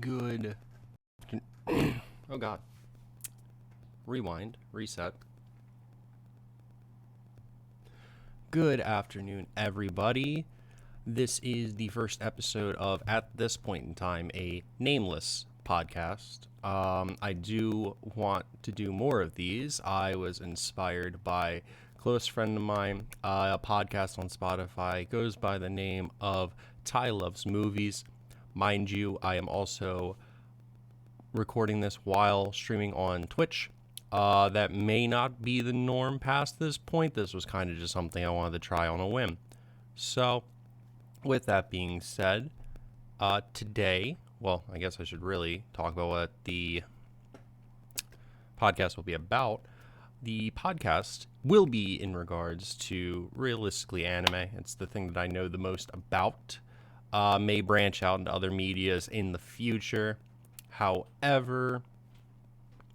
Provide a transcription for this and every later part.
Good. Oh god. Rewind. Reset. Good afternoon, everybody. This is the first episode of, at this point in time, a Nameless podcast. I do want to do more of these. I was inspired by a close friend of mine, a podcast on Spotify, goes by the name of Ty Loves Movies. Mind you, I am also recording this while streaming on Twitch. That may not be the norm past this point. This was kind of just something I wanted to try on a whim. So, with that being said, today, well, I guess I should really talk about what the podcast will be about. The podcast will be in regards to realistically anime. It's the thing that I know the most about. May branch out into other medias in the future. However,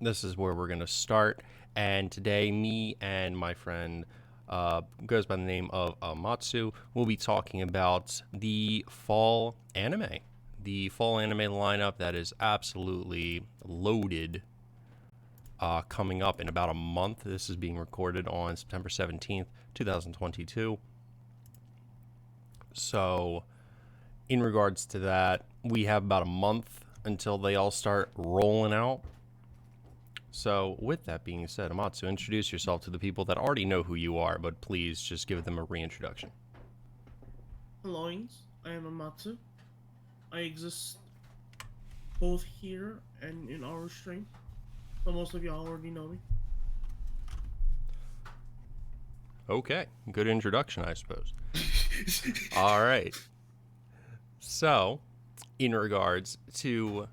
this is where we're going to start. And today, me and my friend goes by the name of Amatsu. We'll be talking about the fall anime. The fall anime lineup that is absolutely loaded coming up in about a month. This is being recorded on September 17th, 2022. So, in regards to that, we have about a month until they all start rolling out. So, with that being said, Amatsu, introduce yourself to the people that already know who you are, but please just give them a reintroduction. Hello, I am Amatsu. I exist both here and in our stream, so most of y'all already know me. Okay, good introduction, I suppose. All right. So, in regards to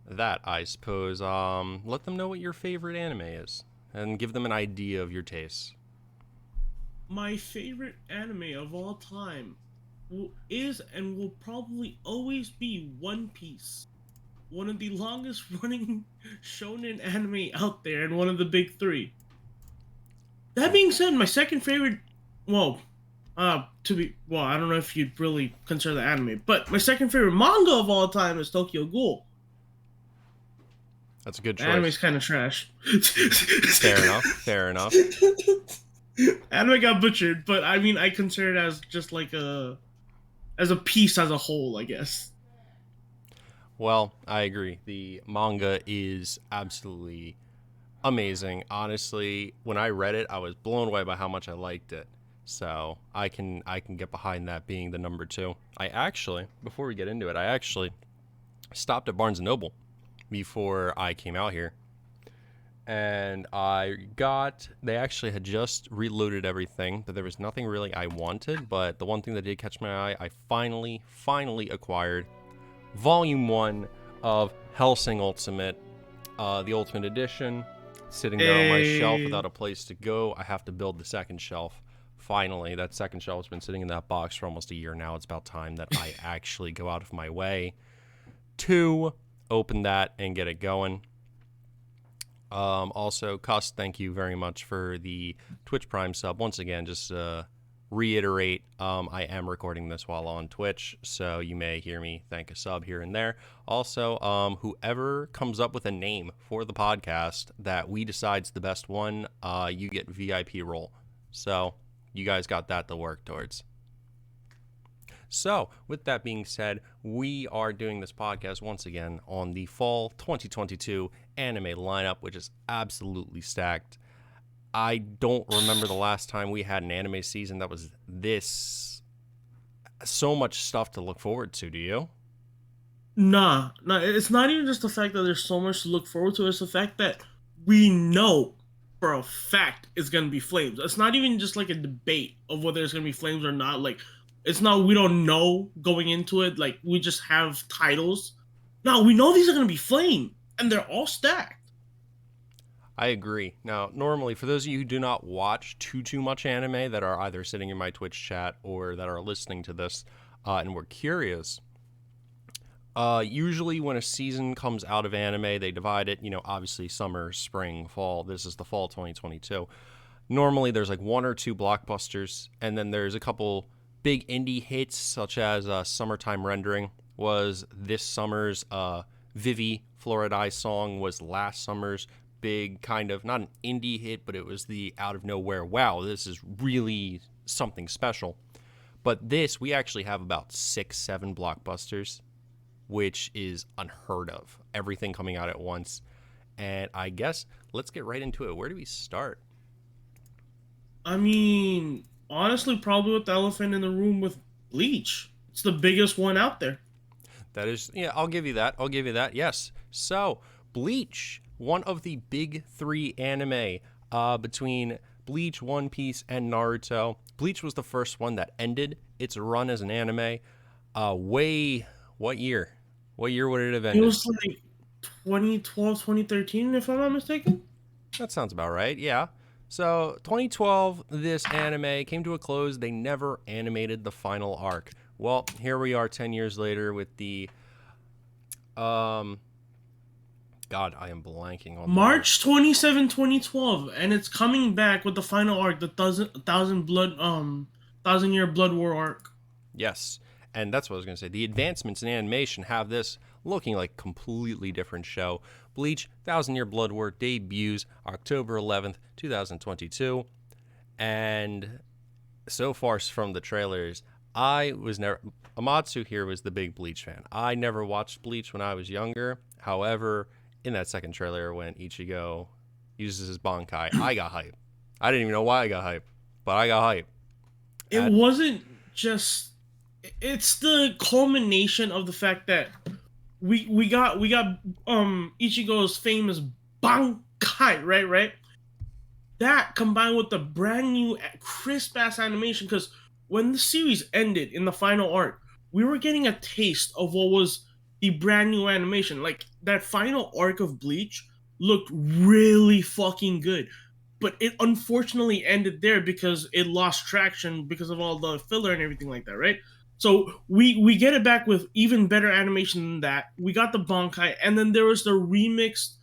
that, I suppose, let them know what your favorite anime is and give them an idea of your tastes. My favorite anime of all time is and will probably always be One Piece. One of the longest running shonen anime out there and one of the big three. That being said, my second favorite, I don't know if you'd really consider the anime, but my second favorite manga of all time is Tokyo Ghoul. That's a good choice. Anime's kind of trash. Fair enough. Fair enough. Anime got butchered, but I mean, I consider it as just like as a piece as a whole, I guess. Well, I agree. The manga is absolutely amazing. Honestly, when I read it, I was blown away by how much I liked it. So I can get behind that being the number 2. Before we get into it, I actually stopped at Barnes & Noble before I came out here. And they actually had just reloaded everything, but there was nothing really I wanted. But the one thing that did catch my eye, I finally acquired Volume 1 of Hellsing Ultimate, the Ultimate Edition, sitting there on my shelf without a place to go. I have to build the second shelf. Finally, that second shelf has been sitting in that box for almost a year now. It's about time that I actually go out of my way to open that and get it going. Also, Cuss, thank you very much for the Twitch Prime sub. Once again, just reiterate, I am recording this while on Twitch, so you may hear me thank a sub here and there. Also, whoever comes up with a name for the podcast that we decide's the best one, you get VIP role. So, you guys got that to work towards. So, with that being said, we are doing this podcast once again on the fall 2022 anime lineup, which is absolutely stacked. I don't remember the last time we had an anime season that was this so much stuff to look forward to. Do you? Nah. It's not even just the fact that there's so much to look forward to. It's the fact that we know for a fact it's gonna be flames. It's not even just like a debate of whether it's gonna be flames or not. Like, it's not, we don't know going into it. Like, we just have titles. No, we know these are gonna be flame, and they're all stacked. I agree. Now, normally, for those of you who do not watch too much anime that are either sitting in my Twitch chat or that are listening to this and were curious, usually when a season comes out of anime, they divide it, obviously summer, spring, fall. This is the fall 2022. Normally, there's like 1 or 2 blockbusters, and then there's a couple big indie hits, such as Summertime Rendering was this summer's Vivi Florida song was last summer's big kind of not an indie hit, but it was the out of nowhere, wow, this is really something special. But this, we actually have about 6, 7 blockbusters, which is unheard of. Everything coming out at once. And I guess let's get right into it. Where do we start? I mean, honestly, probably with the elephant in the room with Bleach. It's the biggest one out there. That is, yeah, I'll give you that. I'll give you that. Yes. So, Bleach, one of the big three anime between Bleach, One Piece, and Naruto. Bleach was the first one that ended its run as an anime. What year? What year would it have It ended? was like 2012, 2013, if I'm not mistaken. That sounds about right. Yeah. So, 2012, this anime came to a close. They never animated the final arc. Well, here we are 10 years later with the um God, I am blanking on the year. March 27, 2012, and it's coming back with the final arc, the thousand year blood war arc. Yes. And that's what I was going to say. The advancements in animation have this looking like a completely different show. Bleach, Thousand Year Blood War debuts October 11th, 2022. And so far from the trailers, I was never. Amatsu here was the big Bleach fan. I never watched Bleach when I was younger. However, in that second trailer when Ichigo uses his Bankai, I got hype. I didn't even know why I got hype, but I got hype. It At wasn't just it's the culmination of the fact that we got Ichigo's famous Bankai, right? That combined with the brand new crisp ass animation, because when the series ended in the final arc, we were getting a taste of what was the brand new animation. Like that final arc of Bleach looked really fucking good, but it unfortunately ended there because it lost traction because of all the filler and everything like that, right? So we get it back with even better animation than that. We got the Bankai, and then there was the remixed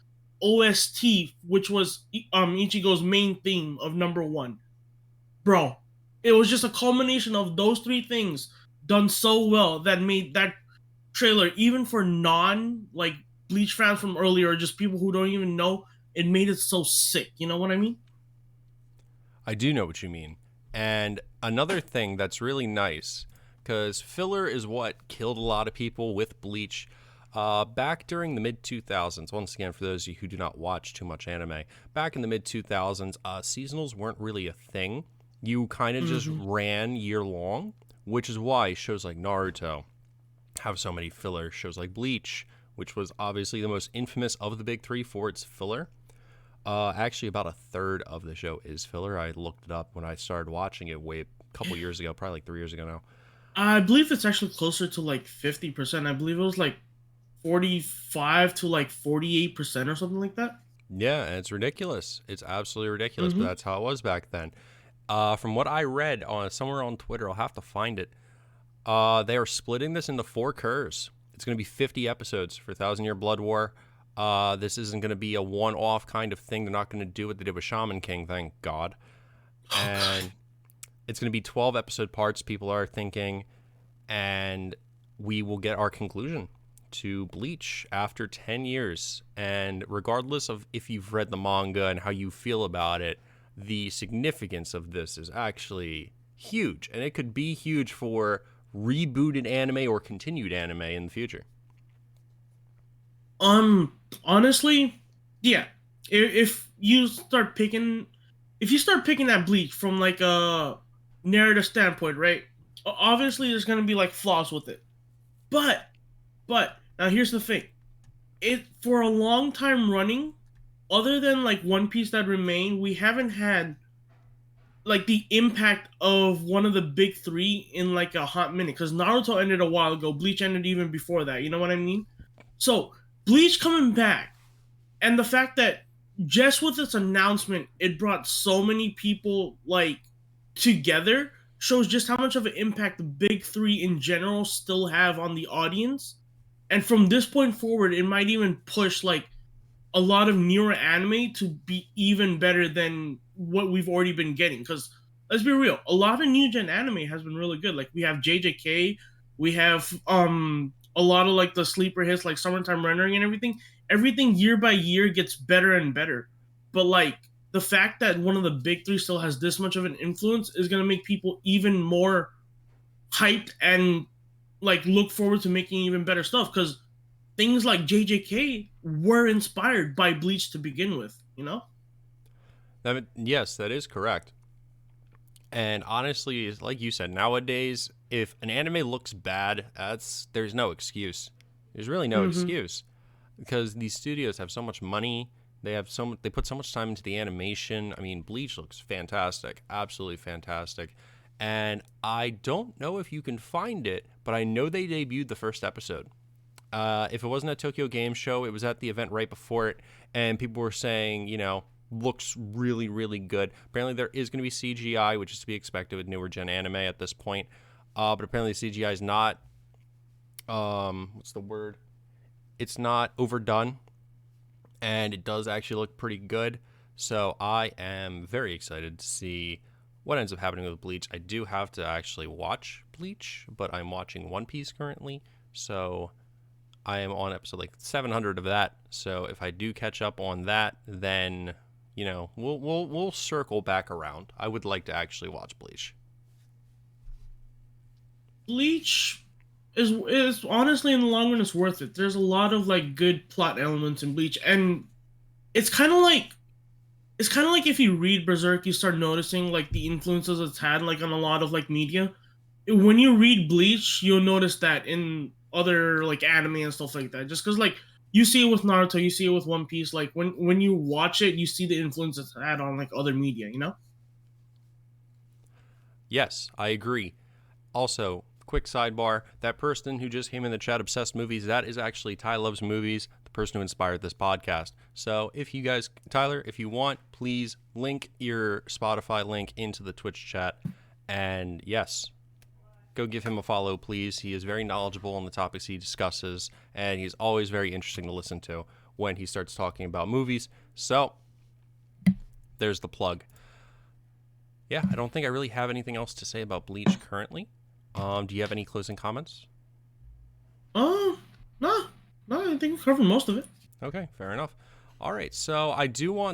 OST, which was Ichigo's main theme of number one. Bro, it was just a culmination of those three things done so well that made that trailer, even for non like Bleach fans from earlier, or just people who don't even know, it made it so sick. You know what I mean? I do know what you mean. And another thing that's really nice, because filler is what killed a lot of people with Bleach. Back during the mid 2000s, once again, for those of you who do not watch too much anime, back in the mid 2000s, seasonals weren't really a thing. You kind of just Mm-hmm. ran year long, which is why shows like Naruto have so many filler. Shows like Bleach, which was obviously the most infamous of the big three for its filler. Actually, about a third of the show is filler. I looked it up when I started watching it a couple years ago, probably like 3 years ago now. I believe it's actually closer to like 50%. I believe it was like 45 to like 48% or something like that. Yeah, and it's ridiculous. It's absolutely ridiculous, but Mm-hmm. that's how it was back then. From what I read on somewhere on Twitter, I'll have to find it. They are splitting this into four curves. It's going to be 50 episodes for Thousand Year Blood War. This isn't going to be a one-off kind of thing. They're not going to do what they did with Shaman King, thank God. Oh god. And it's going to be 12 episode parts. People are thinking, and we will get our conclusion to Bleach after 10 years. And regardless of if you've read the manga and how you feel about it, the significance of this is actually huge. And it could be huge for rebooted anime or continued anime in the future. Um, honestly, yeah. If you start picking that Bleach from like a narrative standpoint, right? Obviously, there's gonna be like flaws with it, but now here's the thing: it for a long time running, other than like One Piece that remain, we haven't had like the impact of one of the big three in like a hot minute. Because Naruto ended a while ago, Bleach ended even before that. You know what I mean? So Bleach coming back, and the fact that just with its announcement, it brought so many people like together shows just how much of an impact the big three in general still have on the audience. And from this point forward, it might even push like a lot of newer anime to be even better than what we've already been getting. Because let's be real, a lot of new gen anime has been really good. Like we have JJK, we have a lot of like the sleeper hits, like summertime rendering and everything year by year gets better and better. But like the fact that one of the big three still has this much of an influence is gonna make people even more hyped and like look forward to making even better stuff because things like JJK were inspired by Bleach to begin with, you know? Yes, that is correct. And honestly, like you said, nowadays, if an anime looks bad, there's no excuse. There's really no Mm-hmm. excuse because these studios have so much money. They put so much time into the animation. I mean, Bleach looks fantastic, absolutely fantastic. And I don't know if you can find it, but I know they debuted the first episode. If it wasn't at Tokyo Game Show, it was at the event right before it, and people were saying, looks really, really good. Apparently, there is going to be CGI, which is to be expected with newer gen anime at this point. But apparently, CGI is not, what's the word? It's not overdone, and it does actually look pretty good. So I am very excited to see what ends up happening with Bleach. I do have to actually watch Bleach, but I'm watching One Piece currently. So I am on episode like 700 of that. So if I do catch up on that, then we'll circle back around. I would like to actually watch Bleach. Bleach is honestly in the long run it's worth it. There's a lot of like good plot elements in Bleach, and it's kind of like it's kind of like if you read Berserk, you start noticing like the influences it's had like on a lot of like media. When you read Bleach, you'll notice that in other like anime and stuff like that. Just because like you see it with Naruto, you see it with One Piece. Like when you watch it, you see the influence it's had on like other media. You know. Yes, I agree. Also, quick sidebar, that person who just came in the chat, Obsessed Movies, that is actually Ty Loves Movies, the person who inspired this podcast. So if you guys, Tyler, if you want, please link your Spotify link into the Twitch chat. And yes, go give him a follow, please. He is very knowledgeable on the topics he discusses, and he's always very interesting to listen to when he starts talking about movies. So there's the plug. Yeah, I don't think I really have anything else to say about Bleach currently. Do you have any closing comments? Oh, no, no, I think we covered most of it. Okay, fair enough. All right, so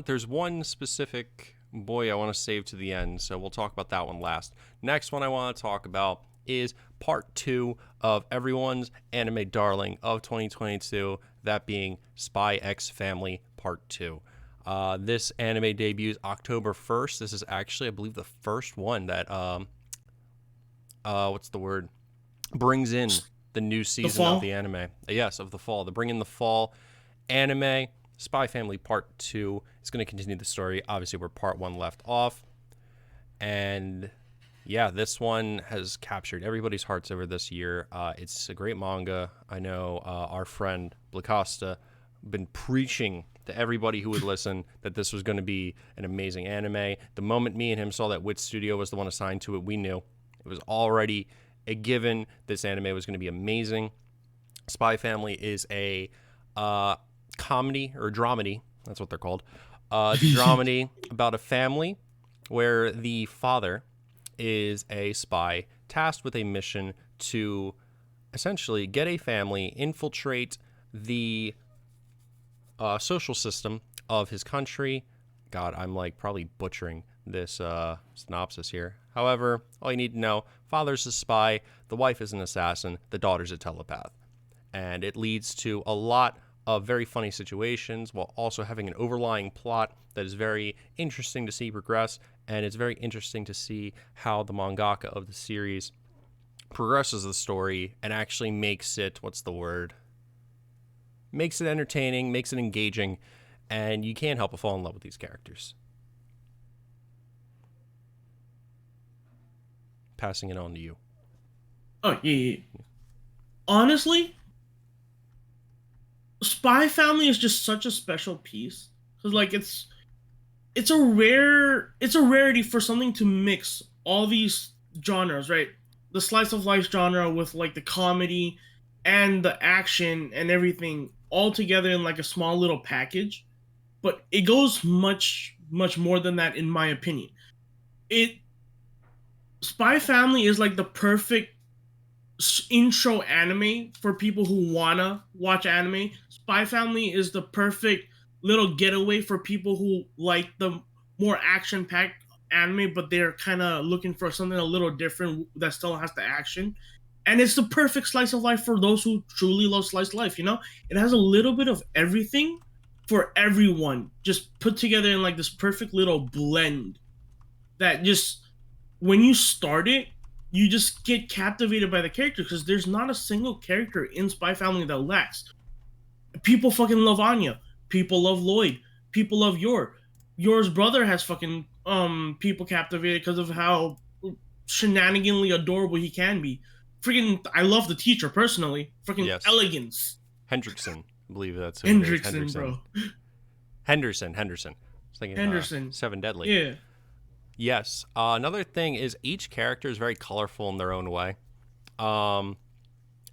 there's one specific boy I want to save to the end, so we'll talk about that one last. Next one I want to talk about is part 2 of everyone's anime darling of 2022, that being Spy X Family Part 2. This anime debuts October 1st. This is actually, I believe, the first one that, what's the word? Brings in the new The season of the fall. anime. Yes, of the fall. They bring in the fall anime. Spy Family Part 2 is going to continue the story, obviously, where Part 1 left off. And yeah, this one has captured everybody's hearts over this year. It's a great manga. I know our friend Blacosta been preaching to everybody who would listen that this was going to be an amazing anime. The moment me and him saw that Wit Studio was the one assigned to it, we knew it was already a given. This anime was going to be amazing. Spy Family is a comedy or dramedy. That's what they're called. It's a dramedy about a family where the father is a spy tasked with a mission to essentially get a family, infiltrate the social system of his country. God, I'm like probably butchering this synopsis here. However, all you need to know, father's a spy, the wife is an assassin, the daughter's a telepath. And it leads to a lot of very funny situations while also having an overlying plot that is very interesting to see progress. And it's very interesting to see how the mangaka of the series progresses the story and actually makes it, what's the word? Makes it entertaining, makes it engaging, and you can't help but fall in love with these characters. Passing it on to you. Oh yeah, yeah. Honestly, Spy Family is just such a special piece because like it's a rarity for something to mix all these genres, right? The slice of life genre with like the comedy and the action and everything all together in like a small little package. But it goes much more than that in my opinion. It Spy Family is like the perfect intro anime for people who wanna watch anime. Spy Family is the perfect little getaway for people who like the more action packed anime, but they're kind of looking for something a little different that still has the action. And it's the perfect slice of life for those who truly love slice of life. It has a little bit of everything for everyone, just put together in like this perfect little blend that just when you start it, you just get captivated by the character because there's not a single character in Spy Family that lacks. People fucking love Anya. People love Lloyd. People love Yor's brother has fucking people captivated because of how shenaniganly adorable he can be. Freaking, I love the teacher personally. Freaking Yes. elegance. Hendrickson. I believe that's who it is. Hendrickson, Henderson. bro. Henderson. I was thinking Henderson. Seven Deadly. Yeah. Yes. Another thing is each character is very colorful in their own way. Um,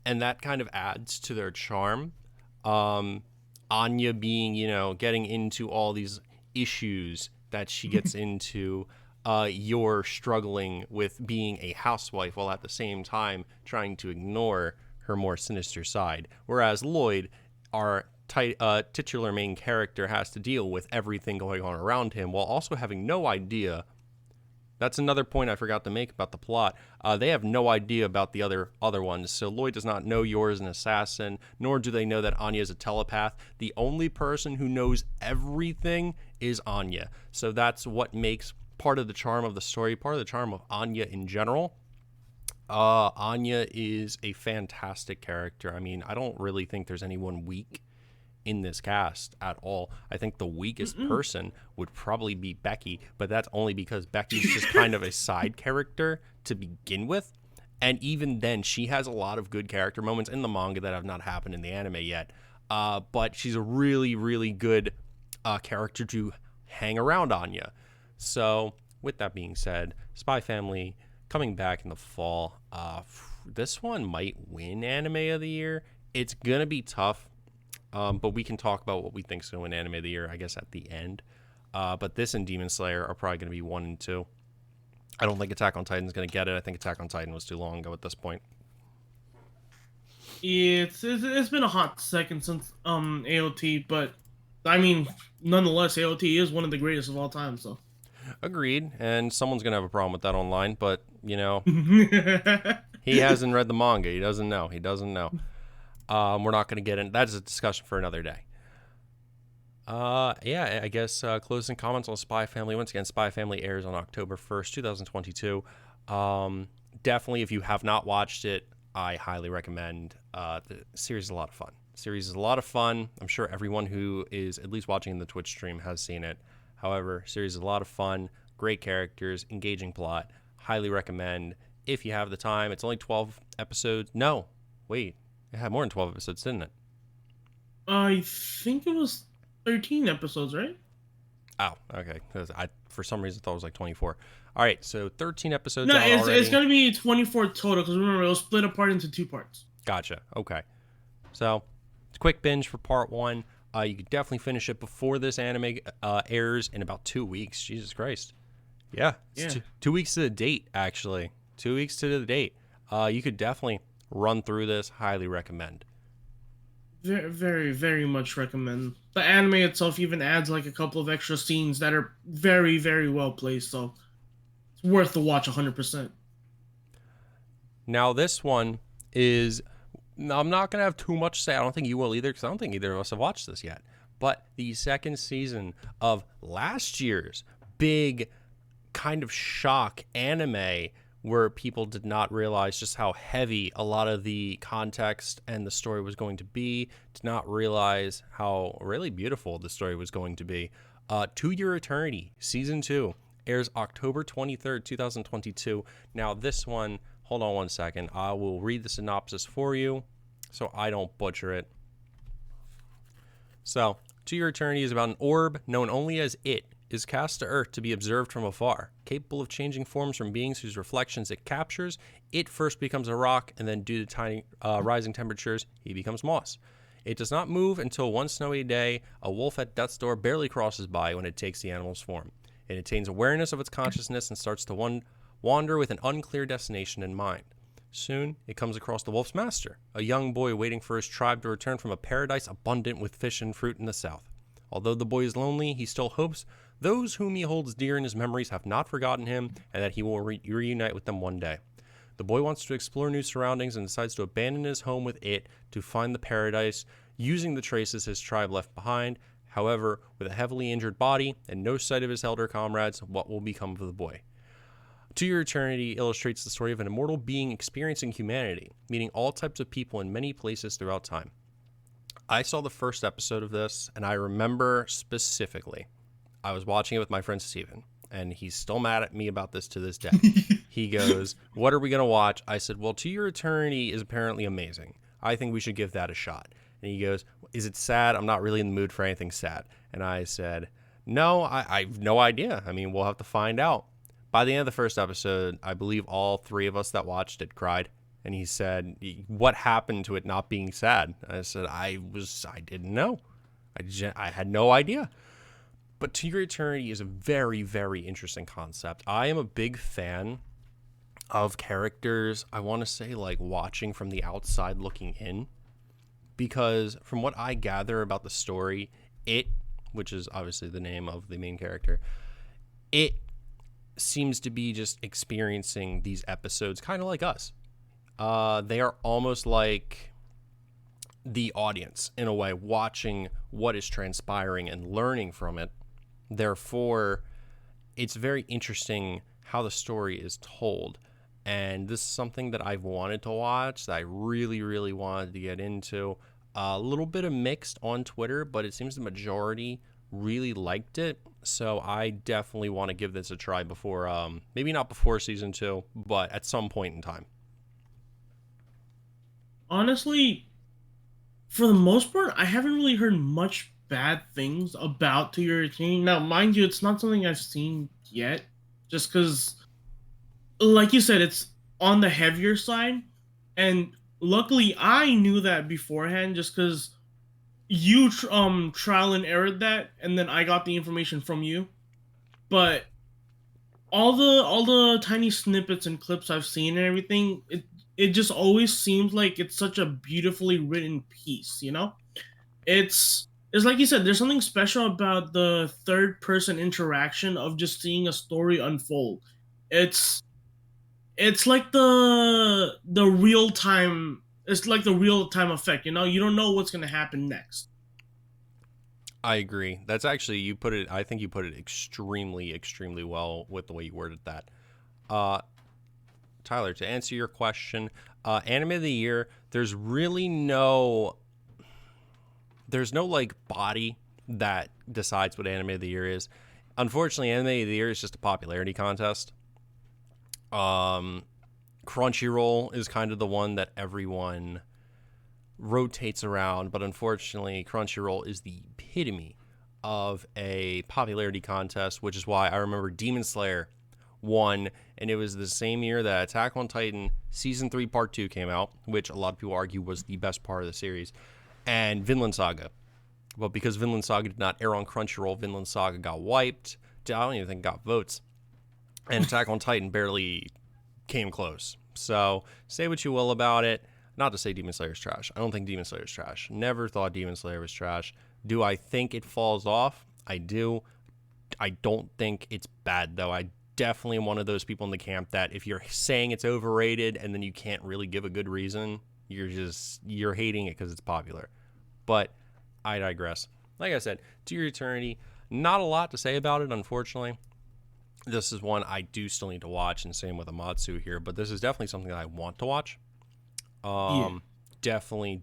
and that kind of adds to their charm. Um, Anya being, getting into all these issues that she gets into. You're struggling with being a housewife while at the same time trying to ignore her more sinister side. Whereas Lloyd, our titular main character, has to deal with everything going on around him while also having no idea. That's another point I forgot to make about the plot. They have no idea about the other ones. So Lloyd does not know Yor is an assassin, nor do they know that Anya is a telepath. The only person who knows everything is Anya. So that's what makes part of the charm of the story, part of the charm of Anya in general. Anya is a fantastic character. I mean, I don't really think there's anyone weak in this cast at all. I think the weakest Mm-mm. person would probably be Becky, but that's only because Becky's just kind of a side character to begin with. And even then, she has a lot of good character moments in the manga that have not happened in the anime yet. But she's a really, really good character to hang around Anya. So, with that being said, Spy Family coming back in the fall. This one might win Anime of the Year. It's going to be tough. But we can talk about what we think is going to win Anime of the Year, I guess, at the end. But this and Demon Slayer are probably going to be 1 and 2. I don't think Attack on Titan is going to get it. I think Attack on Titan was too long ago at this point. Yeah, it's been a hot second since AOT, but I mean, nonetheless, AOT is one of the greatest of all time. So Agreed. And someone's going to have a problem with that online. But, he hasn't read the manga. He doesn't know. We're not going to get in. That's a discussion for another day. Yeah, I guess closing comments on Spy Family. Once again, Spy Family airs on October 1st, 2022. Definitely, if you have not watched it, I highly recommend. The series is a lot of fun. I'm sure everyone who is at least watching the Twitch stream has seen it. However, series is a lot of fun. Great characters, engaging plot. Highly recommend. If you have the time, it's only 12 episodes. No, wait. It had more than 12 episodes, didn't it? I think it was 13 episodes, right? Oh, okay. I for some reason thought it was like 24. All right, so 13 episodes No, out it's already. gonna be 24 total because remember it was split apart into two parts. Gotcha. Okay. So, it's a quick binge for part 1. You could definitely finish it before this anime airs in about 2 weeks. Jesus Christ. Yeah, it's Yeah, 2 weeks to the date, actually. 2 weeks to the date. You could definitely run through this. Highly recommend. very, very, very much recommend. The anime itself even adds like a couple of extra scenes that are very, very well placed. So it's worth the watch 100%. Now, this one is. I'm not going to have too much to say. I don't think you will either, because I don't think either of us have watched this yet. But the second season of last year's big kind of shock anime where people did not realize just how heavy a lot of the context and the story was going to be, did not realize how really beautiful the story was going to be. To Your Eternity, Season 2, airs October 23rd, 2022. Now, this one, hold on one second. I will read the synopsis for you so I don't butcher it. So, To Your Eternity is about an orb known only as It is cast to Earth to be observed from afar. Capable of changing forms from beings whose reflections it captures, It first becomes a rock, and then due to tiny rising temperatures, he becomes moss. It does not move until one snowy day, a wolf at death's door barely crosses by when it takes the animal's form. It attains awareness of its consciousness and starts to wander with an unclear destination in mind. Soon, it comes across the wolf's master, a young boy waiting for his tribe to return from a paradise abundant with fish and fruit in the south. Although the boy is lonely, he still hopes those whom he holds dear in his memories have not forgotten him and that he will reunite with them one day. The boy wants to explore new surroundings and decides to abandon his home with it to find the paradise, using the traces his tribe left behind. However, with a heavily injured body and no sight of his elder comrades, what will become of the boy? To Your Eternity illustrates the story of an immortal being experiencing humanity, meeting all types of people in many places throughout time. I saw the first episode of this, and I remember specifically, I was watching it with my friend Steven, and he's still mad at me about this to this day. He goes, "What are we going to watch?" I said, "Well, To Your Eternity is apparently amazing. I think we should give that a shot." And he goes, "Is it sad? I'm not really in the mood for anything sad." And I said, "No, I have no idea. I mean, we'll have to find out." By the end of the first episode, I believe all three of us that watched it cried. And he said, "What happened to it not being sad?" I said, I didn't know. I had no idea. But To Your Eternity is a very, very interesting concept. I am a big fan of characters, I want to say, like watching from the outside looking in. Because from what I gather about the story, it, which is obviously the name of the main character, it seems to be just experiencing these episodes kind of like us. They are almost like the audience in a way, watching what is transpiring and learning from it. Therefore, it's very interesting how the story is told. And this is something that I've wanted to watch, that I really, really wanted to get into. A little bit of mixed on Twitter, but it seems the majority really liked it. So I definitely want to give this a try before, maybe not before season 2, but at some point in time. Honestly, for the most part, I haven't really heard much bad things about To Your Eternity. Now, mind you, it's not something I've seen yet, just because, like you said, it's on the heavier side, and luckily I knew that beforehand, just because you trial and errored that, and then I got the information from you. But all the tiny snippets and clips I've seen and everything, it just always seems like it's such a beautifully written piece, you know? It's like you said, there's something special about the third person interaction of just seeing a story unfold. It's it's like the real time it's like the real time effect, you know? You don't know what's gonna happen next. I agree. That's actually, you put it, I think you put it extremely, extremely well with the way you worded that. Uh, Tyler, to answer your question, anime of the year, there's no like body that decides what anime of the year is. Unfortunately, anime of the year is just a popularity contest. Um, Crunchyroll is kind of the one that everyone rotates around, but unfortunately, Crunchyroll is the epitome of a popularity contest, which is why I remember Demon Slayer won, and it was the same year that Attack on Titan Season 3 Part 2 came out, which a lot of people argue was the best part of the series, and Vinland Saga. But because Vinland Saga did not air on Crunchyroll, Vinland Saga got wiped. I don't even think it got votes. And Attack on Titan barely came close. So say what you will about it. Not to say Demon Slayer is trash. I don't think Demon Slayer is trash. Never thought Demon Slayer was trash. Do I think it falls off? I do. I don't think it's bad, though. I definitely am one of those people in the camp that if you're saying it's overrated and then you can't really give a good reason, you're hating it because it's popular. But I digress. Like I said, To Your Eternity, not a lot to say about it, unfortunately. This is one I do still need to watch, and same with Amatsu here, but this is definitely something that I want to watch. Yeah. Definitely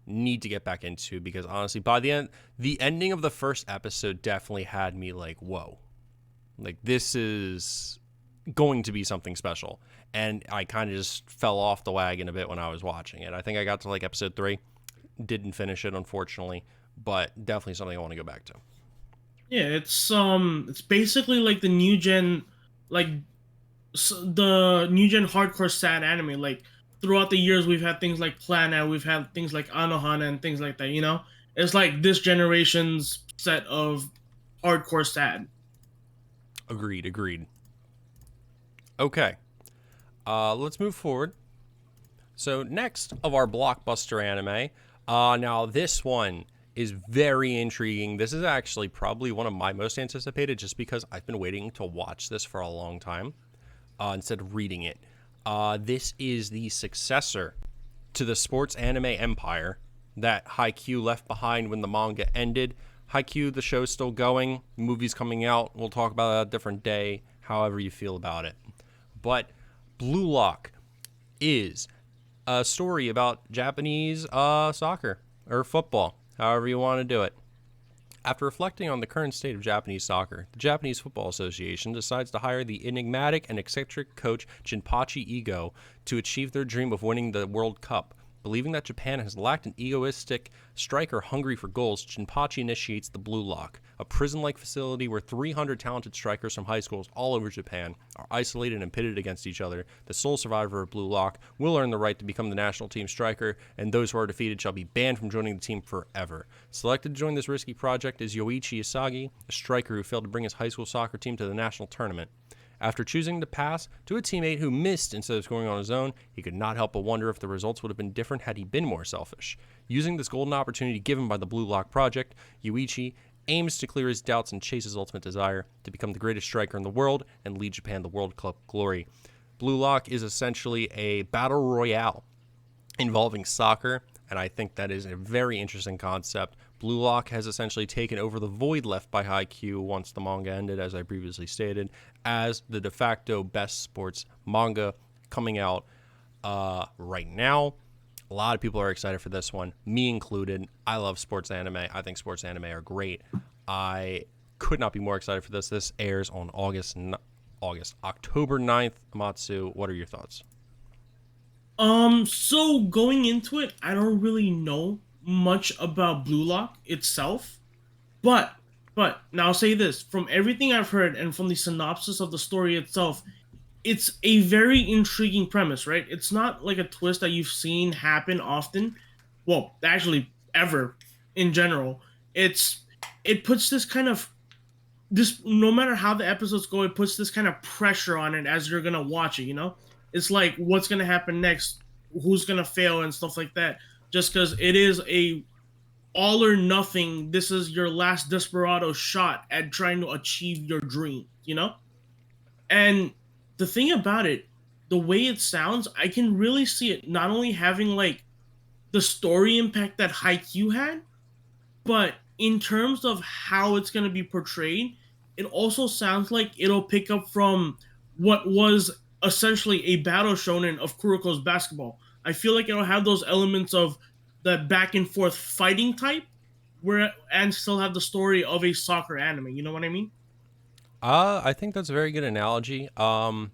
need to get back into, because honestly, by the ending of the first episode definitely had me like, whoa, like this is going to be something special. And I kind of just fell off the wagon a bit when I was watching it. I think I got to like episode 3, didn't finish it, unfortunately, but definitely something I want to go back to. Yeah, it's basically like the new gen, like the new gen hardcore sad anime. Like throughout the years, we've had things like Planet, we've had things like Anohana and things like that. You know, it's like this generation's set of hardcore sad. Agreed. Okay. Let's move forward. So next of our blockbuster anime, now this one is very intriguing. This is actually probably one of my most anticipated, just because I've been waiting to watch this for a long time instead of reading it. This is the successor to the sports anime empire that Haikyuu left behind when the manga ended. Haikyuu, the show's still going, movies coming out. We'll talk about that a different day, however you feel about it. But Blue Lock is a story about Japanese soccer or football, however you want to do it. After reflecting on the current state of Japanese soccer, the Japanese Football Association decides to hire the enigmatic and eccentric coach Jinpachi Ego to achieve their dream of winning the World Cup. Believing that Japan has lacked an egoistic striker hungry for goals, Jinpachi initiates the Blue Lock, a prison-like facility where 300 talented strikers from high schools all over Japan are isolated and pitted against each other. The sole survivor of Blue Lock will earn the right to become the national team striker, and those who are defeated shall be banned from joining the team forever. Selected to join this risky project is Yoichi Isagi, a striker who failed to bring his high school soccer team to the national tournament. After choosing to pass to a teammate who missed instead of scoring on his own, he could not help but wonder if the results would have been different had he been more selfish. Using this golden opportunity given by the Blue Lock Project, Yuichi aims to clear his doubts and chase his ultimate desire to become the greatest striker in the world and lead Japan to World Cup glory. Blue Lock is essentially a battle royale involving soccer, and I think that is a very interesting concept. Blue Lock has essentially taken over the void left by Haikyuu once the manga ended, as I previously stated, as the de facto best sports manga coming out right now. A lot of people are excited for this one, me included. I love sports anime. I think sports anime are great. I could not be more excited for this. This airs on October 9th. Amatsu, what are your thoughts? So going into it, I don't really know much about Blue Lock itself, but now I'll say this, from everything I've heard and from the synopsis of the story itself, it's a very intriguing premise, right? It's not like a twist that you've seen happen often. Well, actually ever in general. It puts this kind of this no matter how the episodes go, it puts this kind of pressure on it as you're gonna watch it, you know? It's like what's gonna happen next, who's gonna fail and stuff like that. Just because it is a all or nothing, this is your last desperado shot at trying to achieve your dream, you know? And the thing about it, the way it sounds, I can really see it not only having like the story impact that Haikyuu had, but in terms of how it's going to be portrayed, it also sounds like it'll pick up from what was essentially a battle shonen of Kuroko's basketball. I feel like it'll have those elements of the back and forth fighting type, where and still have the story of a soccer anime. You know what I mean? I think that's a very good analogy. For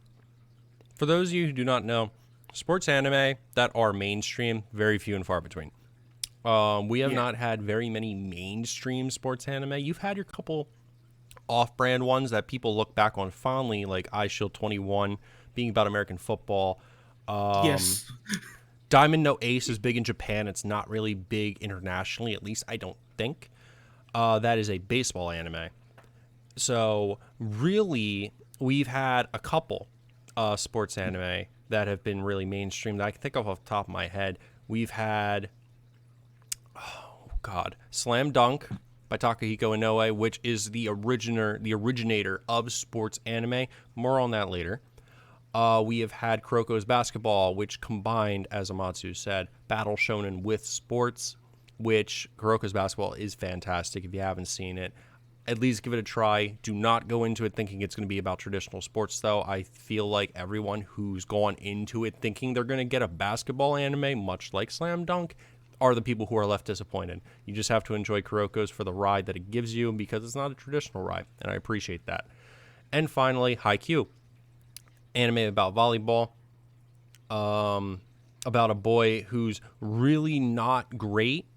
those of you who do not know, sports anime that are mainstream, very few and far between. We have Yeah. not had very many mainstream sports anime. You've had your couple off-brand ones that people look back on fondly, like I Shield 21, being about American football. Um, Yes. Diamond No Ace is big in Japan. It's not really big internationally, at least I don't think. That is a baseball anime. So really, we've had a couple sports anime that have been really mainstream that I can think of off the top of my head. We've had, oh God, Slam Dunk by Takahiko Inoue, which is the originator of sports anime. More on that later. We have had Kuroko's Basketball, which combined, as Amatsu said, battle shonen with sports, which Kuroko's Basketball is fantastic. If you haven't seen it, at least give it a try. Do not go into it thinking it's going to be about traditional sports, though. I feel like everyone who's gone into it thinking they're going to get a basketball anime, much like Slam Dunk, are the people who are left disappointed. You just have to enjoy Kuroko's for the ride that it gives you because it's not a traditional ride, and I appreciate that. And finally, Haikyuu, anime about volleyball, about a boy who's really not great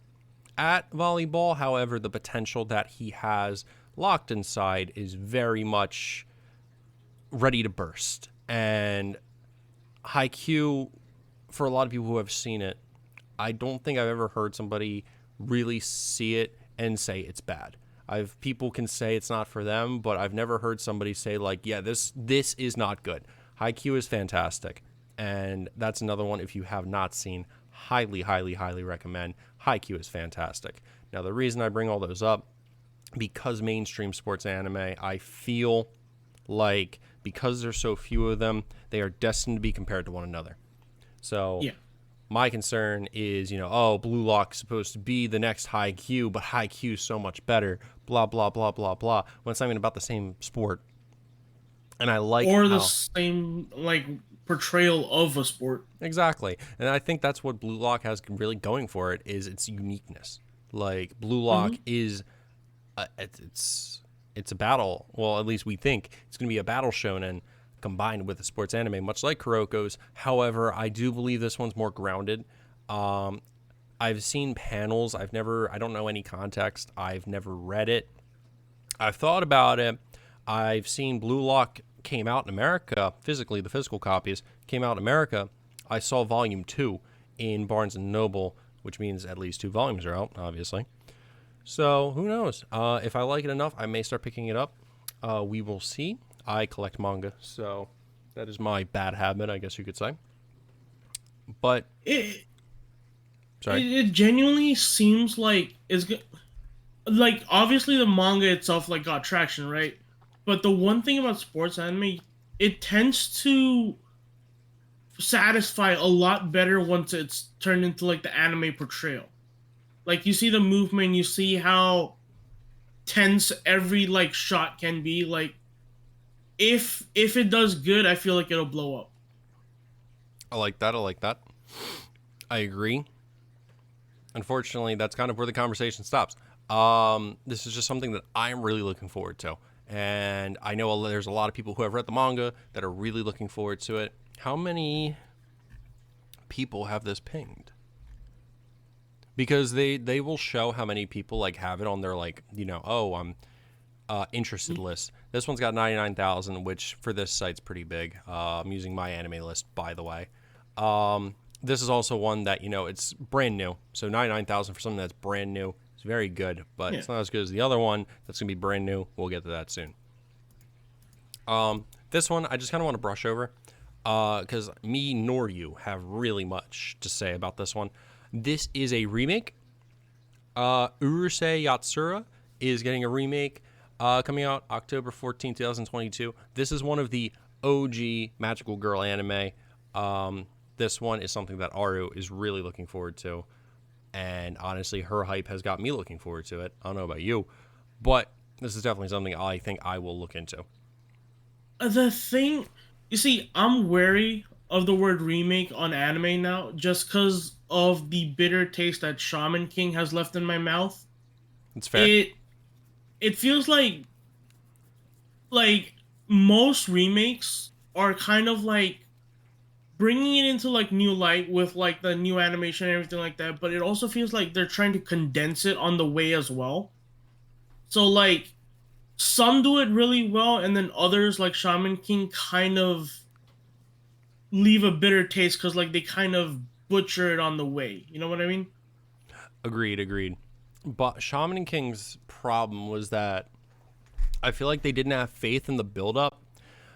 at volleyball. However, the potential that he has locked inside is very much ready to burst. And Haikyuu, for a lot of people who have seen it, I don't think I've ever heard somebody really see it and say it's bad. I've people can say it's not for them, but I've never heard somebody say like, yeah, this is not good. Haikyuu is fantastic. And that's another one, if you have not seen, highly, highly, highly recommend. Haikyuu is fantastic. Now, the reason I bring all those up, because mainstream sports anime, I feel like because there's so few of them, they are destined to be compared to one another. So Yeah. my concern is, oh, Blue Lock's supposed to be the next Haikyuu, but Haikyuu is so much better, blah, blah, blah, blah, blah, when it's not even about the same sport. And I like Or the how. same like portrayal of a sport. Exactly. And I think that's what Blue Lock has really going for it is its uniqueness. Like Blue Lock Hmm. is it's a battle. Well, at least we think it's going to be a battle shonen combined with a sports anime, much like Kuroko's. However, I do believe this one's more grounded. Um, I've seen panels. I don't know any context. I've never read it. I've thought about it. I've seen Blue Lock came out in America physically. The physical copies came out in America. I saw Volume 2 in Barnes and Noble, which means at least 2 volumes are out, obviously. So who knows? If I like it enough, I may start picking it up. We will see. I collect manga, so that is my bad habit, I guess you could say. But It sorry. it genuinely seems like like obviously the manga itself like got traction, right? But the one thing about sports anime, it tends to satisfy a lot better once it's turned into like the anime portrayal. Like you see the movement, you see how tense every like shot can be. Like if it does good, I feel like it'll blow up. I like that. I like that. I agree. Unfortunately, that's kind of where the conversation stops. This is just something that I'm really looking forward to. And I know there's a lot of people who have read the manga that are really looking forward to it. How many people have this pinged? Because they will show how many people like have it on their like, oh, I'm interested list. This one's got 99,000, which for this site's pretty big. I'm using my anime list, by the way. This is also one that, it's brand new. So 99,000 for something that's brand new is very good, but Yeah. it's not as good as the other one that's going to be brand new. We'll get to that soon. This one, I just kind of want to brush over because me nor you have really much to say about this one. This is a remake. Urusei Yatsura is getting a remake coming out October 14th, 2022. This is one of the OG Magical Girl anime. This one is something that Aru is really looking forward to. And honestly, her hype has got me looking forward to it. I don't know about you, but this is definitely something I think I will look into. The thing, you see, I'm wary of the word remake on anime now, just because of the bitter taste that Shaman King has left in my mouth. It's fair. It it feels like most remakes are kind of like bringing it into like new light with like the new animation and everything like that, but it also feels like they're trying to condense it on the way as well. So like some do it really well, and then others like Shaman King kind of leave a bitter taste because like they kind of butcher it on the way. You know what I mean? Agreed, agreed. But Shaman and King's problem was that I feel like they didn't have faith in the build-up.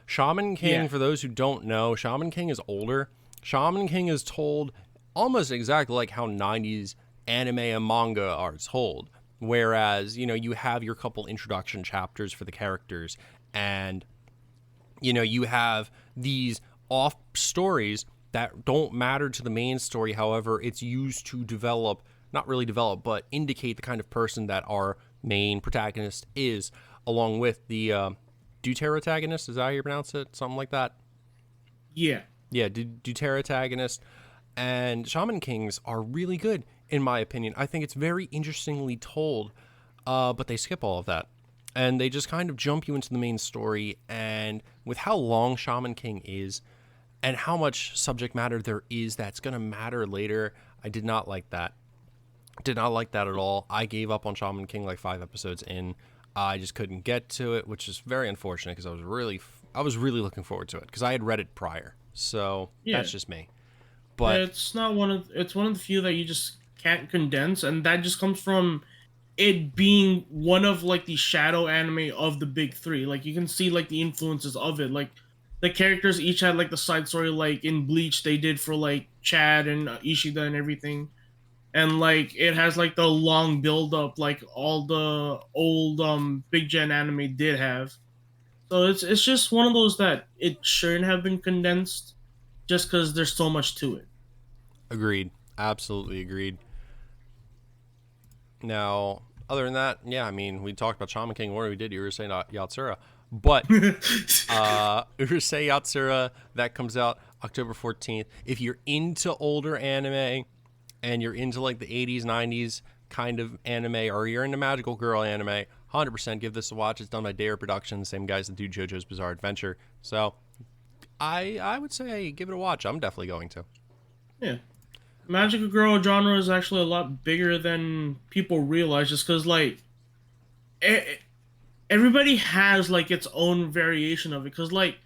Shaman Yeah. King, for those who don't know, Shaman King is older. Shaman King is told almost exactly like how 90s anime and manga are told. Whereas, you have your couple introduction chapters for the characters, and, you have these off stories that don't matter to the main story. However, it's used to develop, not really develop, but indicate the kind of person that our main protagonist is, along with the deuteragonist. Is that how you pronounce it? Something like that. Yeah. Yeah, deuteragonist and Shaman Kings are really good, in my opinion. I think it's very interestingly told, but they skip all of that. And they just kind of jump you into the main story. And with how long Shaman King is, and how much subject matter there is that's going to matter later, I did not like that. Did not like that at all. I gave up on Shaman King like 5 episodes in. I just couldn't get to it, which is very unfortunate because I was really looking forward to it because I had read it prior. So Yeah. that's just me. But It's not one of it's one of the few that you just can't condense, and that just comes from it being one of like the shadow anime of the big three. Like you can see like the influences of it. Like the characters each had like the side story, like in Bleach they did for like Chad and Ishida and everything, and like it has like the long build up like all the old Big Gen anime did have. So it's just one of those that it shouldn't have been condensed, just because there's so much to it. Agreed. Absolutely agreed. Now, other than that, yeah, I mean, we talked about Shaman King War. We did Urusei Yatsura, but Urusei Yatsura that comes out October 14th. If you're into older anime and you're into like the 80s, 90s kind of anime, or you're into magical girl anime, 100% give this a watch. It's done by Dare Productions, same guys that do JoJo's Bizarre Adventure. So I would say give it a watch. I'm definitely going to. Yeah, magical girl genre is actually a lot bigger than people realize, just because like e- everybody has like its own variation of it. Because like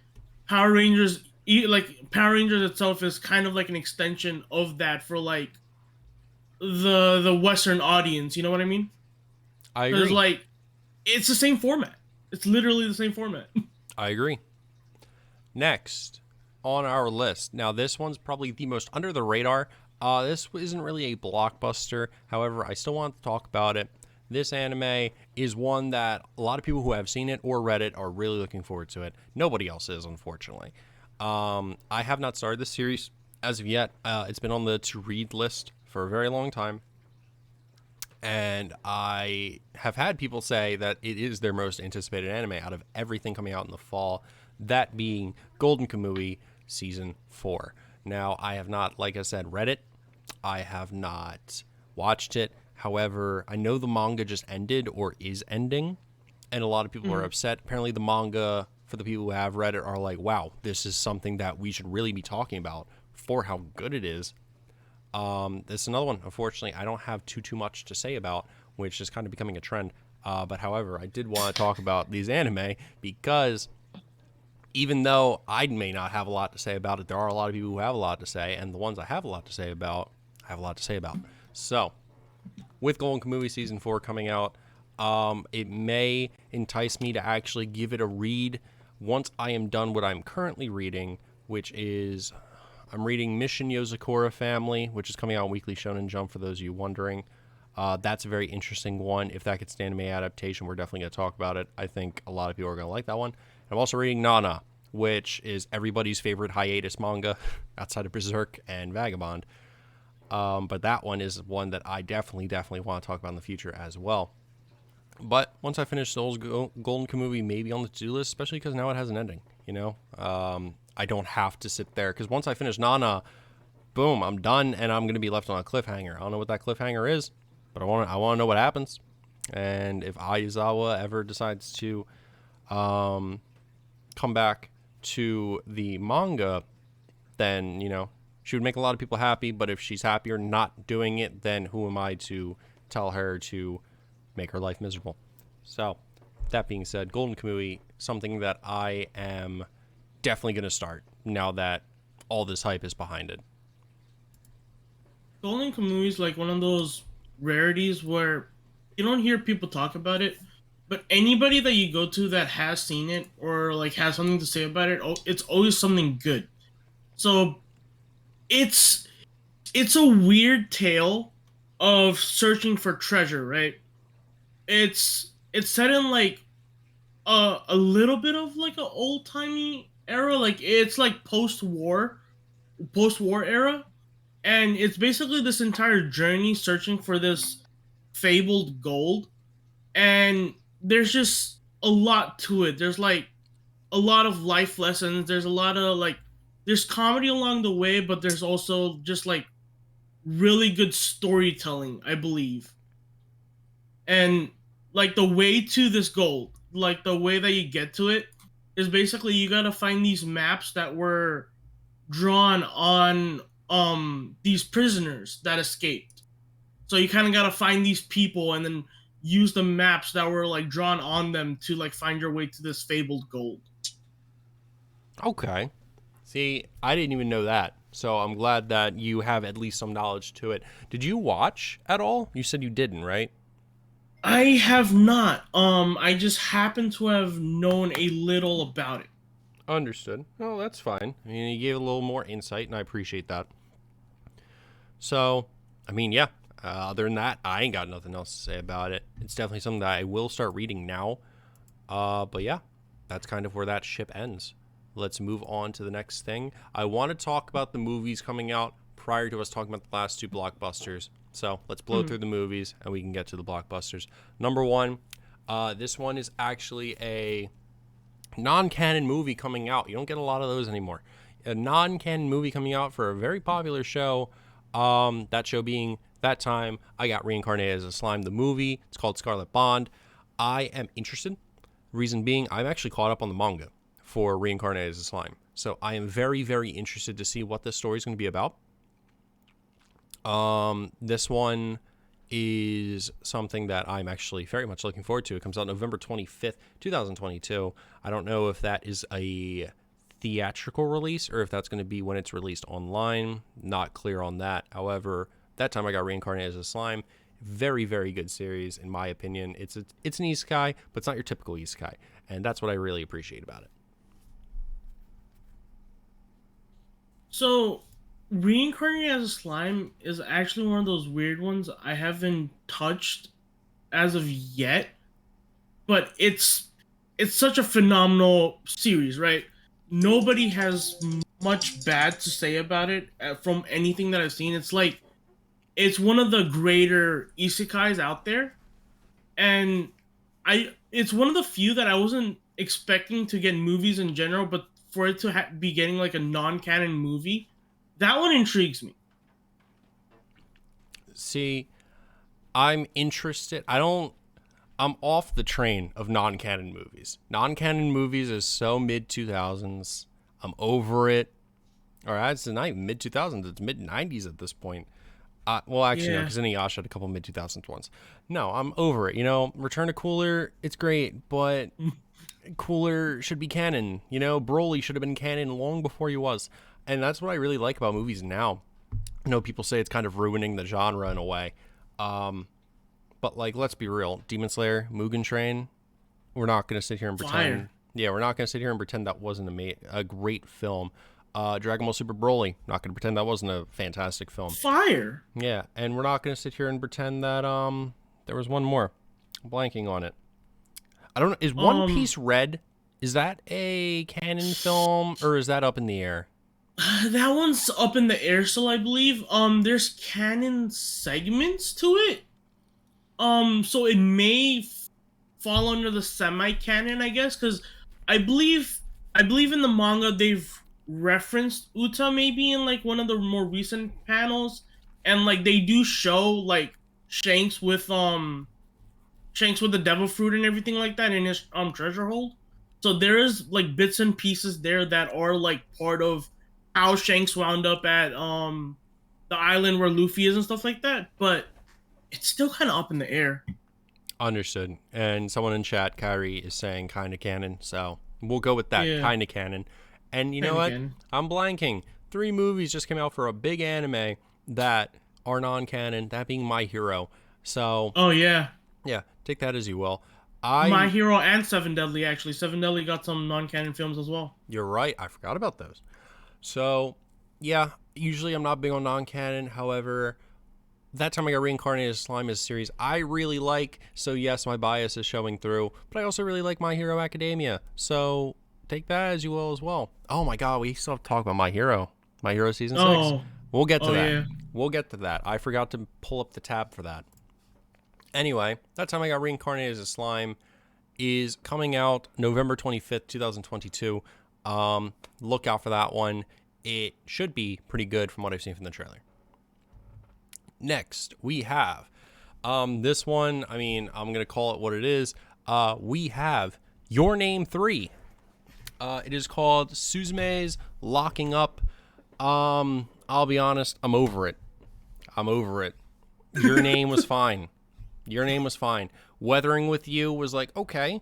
Power Rangers, like Power Rangers itself is kind of like an extension of that for like the Western audience. You know what I mean? I Because agree. like it's the same format. It's literally the same format. I agree. Next on our list. Now, this one's probably the most under the radar. This isn't really a blockbuster. However, I still want to talk about it. This anime is one that a lot of people who have seen it or read it are really looking forward to it. Nobody else is, unfortunately. I have not started this series as of yet. It's been on the to read list for a very long time. And I have had people say that it is their most anticipated anime out of everything coming out in the fall, that being Golden Kamui Season 4. Now, I have not, like I said, read it. I have not watched it. However, I know the manga just ended or is ending, and a lot of people are Mhm. upset. Apparently, the manga, for the people who have read it, are like, wow, this is something that we should really be talking about for how good it is. This is another one. Unfortunately, I don't have too much to say about, which is kind of becoming a trend. But however, I did want to talk about these anime because even though I may not have a lot to say about it, there are a lot of people who have a lot to say, and the ones I have a lot to say about, I have a lot to say about. So, with Golden Kamuy Season 4 coming out, it may entice me to actually give it a read once I am done what I'm currently reading, which is I'm reading Mission Yozakura Family, which is coming out on Weekly Shonen Jump for those of you wondering. That's a very interesting one. If that gets an anime adaptation, we're definitely going to talk about it. I think a lot of people are going to like that one. I'm also reading Nana, which is everybody's favorite hiatus manga outside of Berserk and Vagabond. But that one is one that I definitely want to talk about in the future as well. But once I finish Souls Golden Kamuy, maybe on the to-do list, especially because now it has an ending. I don't have to sit there because once I finish Nana, boom, I'm done, and I'm gonna be left on a cliffhanger. I don't know what that cliffhanger is, but I want to know what happens. And if Aizawa ever decides to come back to the manga, then she would make a lot of people happy. But if she's happier not doing it, then who am I to tell her to make her life miserable? So, that being said, Golden Kamui, something that I am definitely going to start now that all this hype is behind it. Golden Kamuy is like one of those rarities where you don't hear people talk about it, but anybody that you go to that has seen it or like has something to say about it, it's always something good. So it's it's a weird tale of searching for treasure, right? It's set in like a little bit of like an old timey era, like it's like post war era, and it's basically this entire journey searching for this fabled gold, and there's just a lot to it. There's like a lot of life lessons. There's a lot of like there's comedy along the way, but there's also just like really good storytelling, I believe. And like the way to this gold, like the way that you get to it is basically you got to find these maps that were drawn on these prisoners that escaped. So you kind of got to find these people and then use the maps that were like drawn on them to like find your way to this fabled gold. Okay. See, I didn't even know that. So I'm glad that you have at least some knowledge to it. Did you watch at all? You said you didn't, right? I have not. I just happen to have known a little about it. Understood. Oh, that's fine. I mean, you gave a little more insight, and I appreciate that. So, I mean, yeah. Other than that, I ain't got nothing else to say about it. It's definitely something that I will start reading now. But yeah, that's kind of where that ship ends. Let's move on to the next thing. I want to talk about the movies coming out prior to us talking about the last two blockbusters. So let's blow Mm. through the movies and we can get to the blockbusters. Number one, this one is actually a non-canon movie coming out. You don't get a lot of those anymore. A non-canon movie coming out for a very popular show. That show being That Time I Got Reincarnated as a Slime, the movie. It's called Scarlet Bond. I am interested. Reason being, I'm actually caught up on the manga for Reincarnated as a Slime. So I am very, very interested to see what this story is going to be about. This one is something that I'm actually very much looking forward to. It comes out November 25th, 2022. I don't know if that is a theatrical release or if that's going to be when it's released online. Not clear on that. However, That Time I Got Reincarnated as a Slime. Very, very good series, in my opinion. It's an isekai, but it's not your typical isekai. And that's what I really appreciate about it. So, reincarnating as a slime is actually one of those weird ones I haven't touched as of yet, but it's such a phenomenal series, right? Nobody has much bad to say about it from anything that I've seen. It's like it's one of the greater isekais out there, and I it's one of the few that I wasn't expecting to get movies in general, but for it to be getting like a non-canon movie, that one intrigues me. See, I'm interested. I'm off the train of non-canon movies. Non-canon movies is so mid 2000s. I'm over it. Or it's not even mid 2000s. It's mid 90s at this point. Well, actually, no, Yeah. because Inuyasha had a couple mid 2000s ones. No, I'm over it. Return to Cooler, it's great, but Cooler should be canon. Broly should have been canon long before he was. And that's what I really like about movies now. People say it's kind of ruining the genre in a way. But, like, let's be real. Demon Slayer, Mugen Train, we're not going to sit here and pretend. Fire. Yeah, we're not going to sit here and pretend that wasn't a great film. Dragon Ball Super Broly, not going to pretend that wasn't a fantastic film. Fire. Yeah, and we're not going to sit here and pretend that there was one more. I'm blanking on it. I don't know. Is One Um Piece Red? Is that a canon film or is that up in the air? that one's up in the air still, I believe. There's canon segments to it. So it may fall under the semi-canon, I guess, because I believe I believe in the manga they've referenced Uta maybe in like one of the more recent panels, and like they do show like Shanks with Shanks with the devil fruit and everything like that in his treasure hold. So there is like bits and pieces there that are like part of how Shanks wound up at the island where Luffy is and stuff like that, but it's still kind of up in the air. Understood. And someone in chat, Kyrie, is saying kind of canon. So we'll go with that. Yeah, Kind of canon. And you know and what? again. I'm blanking. 3 movies just came out for a big anime that are non canon, that being My Hero. So, Oh yeah, yeah, take that as you will. My I, Hero and Seven Deadly actually. Seven Deadly got some non-canon films as well. you're right. I forgot about those. So, yeah, usually I'm not big on non canon. However, That Time I Got Reincarnated as Slime is a series I really like. So, yes, my bias is showing through. But I also really like My Hero Academia. So, take that as you will as well. Oh my god, we still have to talk about My Hero. My Hero Season 6. Oh, We'll get to oh that. yeah. We'll get to that. I forgot to pull up the tab for that. Anyway, That Time I Got Reincarnated as a Slime is coming out November 25th, 2022. Look out for that one. It should be pretty good from what I've seen from the trailer. Next, we have this one. I mean, I'm going to call it what it is. We have Your Name 3. It is called Suzume's Locking Up. I'll be honest, I'm over it. I'm over it. Your Name was fine. Your Name was fine. Weathering with You was like, okay,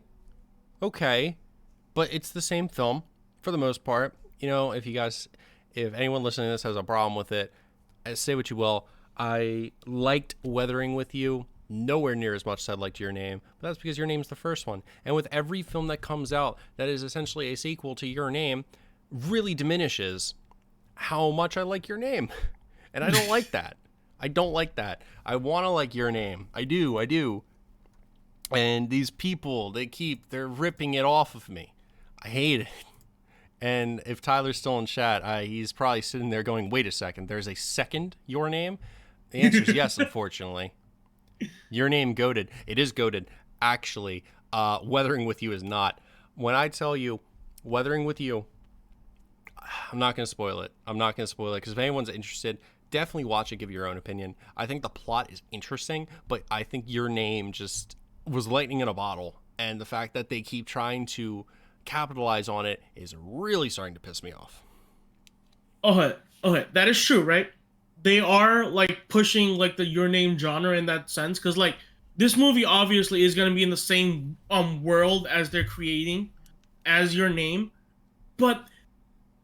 but it's the same film for the most part. If anyone listening to this has a problem with it, say what you will. I liked Weathering with You. nowhere near as much as I liked Your Name, but that's because Your Name's the first one. And with every film that comes out that is essentially a sequel to Your Name, really diminishes how much I like Your Name. And I don't like that. I don't like that. I want to like Your Name. I do. I do. And these people, they're ripping it off of me. I hate it. And if Tyler's still in chat, he's probably sitting there going, wait a second, there's a second Your Name? The answer is yes, unfortunately. Your Name goated. It is goated. Actually, Weathering with You is not. When I tell you, Weathering with You, I'm not going to spoil it. I'm not going to spoil it because if anyone's interested, definitely watch it, give your own opinion. I think the plot is interesting, but I think Your Name just was lightning in a bottle. And the fact that they keep trying to capitalize on it is really starting to piss me off. Okay, okay, that is true, right? They are like pushing like the Your Name genre in that sense, because like this movie obviously is gonna be in the same world as they're creating as Your Name, but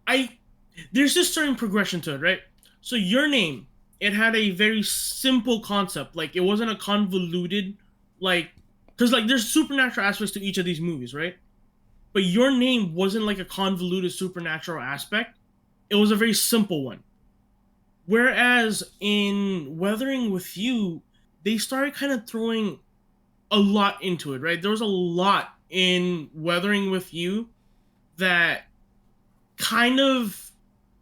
I there's just certain progression to it, right? So Your Name, it had a very simple concept, like it wasn't a convoluted like because like there's supernatural aspects to each of these movies, right? But Your Name wasn't like a convoluted supernatural aspect. It was a very simple one. Whereas in Weathering with You, they started kind of throwing a lot into it, right? There was a lot in Weathering with You that kind of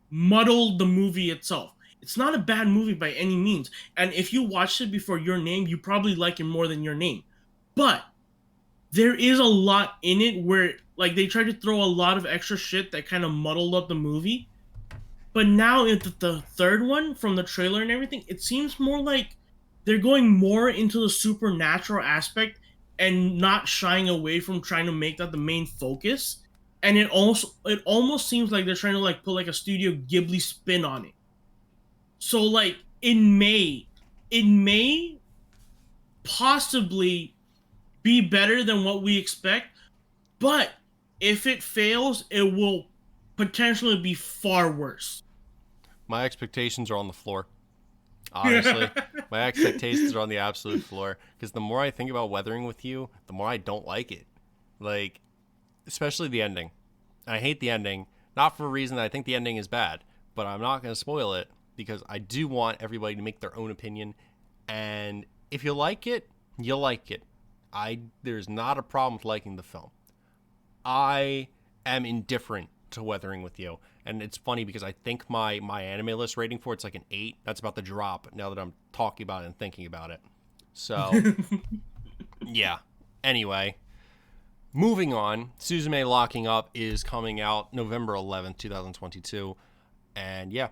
muddled the movie itself. It's not a bad movie by any means. And if you watched it before Your Name, you probably like it more than Your Name. But there is a lot in it where like they tried to throw a lot of extra shit that kind of muddled up the movie. But now into the third one from the trailer and everything, it seems more like they're going more into the supernatural aspect and not shying away from trying to make that the main focus. And it almost seems like they're trying to like put like a Studio Ghibli spin on it. So like it may possibly be better than what we expect, but if it fails, it will potentially be far worse. My expectations are on the floor. Honestly, my expectations are on the absolute floor because the more I think about Weathering with You, the more I don't like it. Like, especially the ending. I hate the ending, not for a reason that I think the ending is bad, but I'm not going to spoil it because I do want everybody to make their own opinion. And if you like it, you like it. There's not a problem with liking the film. I am indifferent to Weathering with You. And it's funny because I think my anime list rating for it's like an 8. That's about the drop now that I'm talking about it and thinking about it. So, yeah. Anyway, moving on. Suzume Locking Up is coming out November 11th, 2022. And yeah,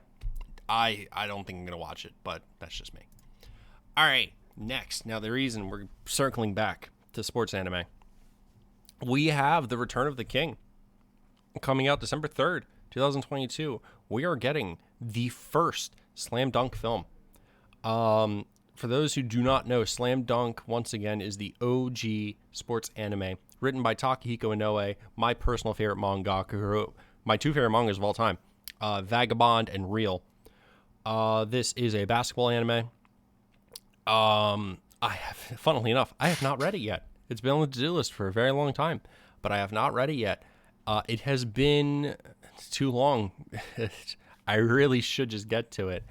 I don't think I'm going to watch it, but that's just me. All right, next. Now, the reason we're circling back to sports anime, we have The Return of the King coming out December 3rd, 2022. We are getting the first Slam Dunk film. For those who do not know, Slam Dunk, once again, is the OG sports anime written by Takahiko Inoue, my personal favorite mangaka, who wrote my two favorite mangas of all time, Vagabond and Real. This is a basketball anime. Funnily enough, I have not read it yet. It's been on the to-do list for a very long time, but I have not read it yet. It has been too long. I really should just get to it.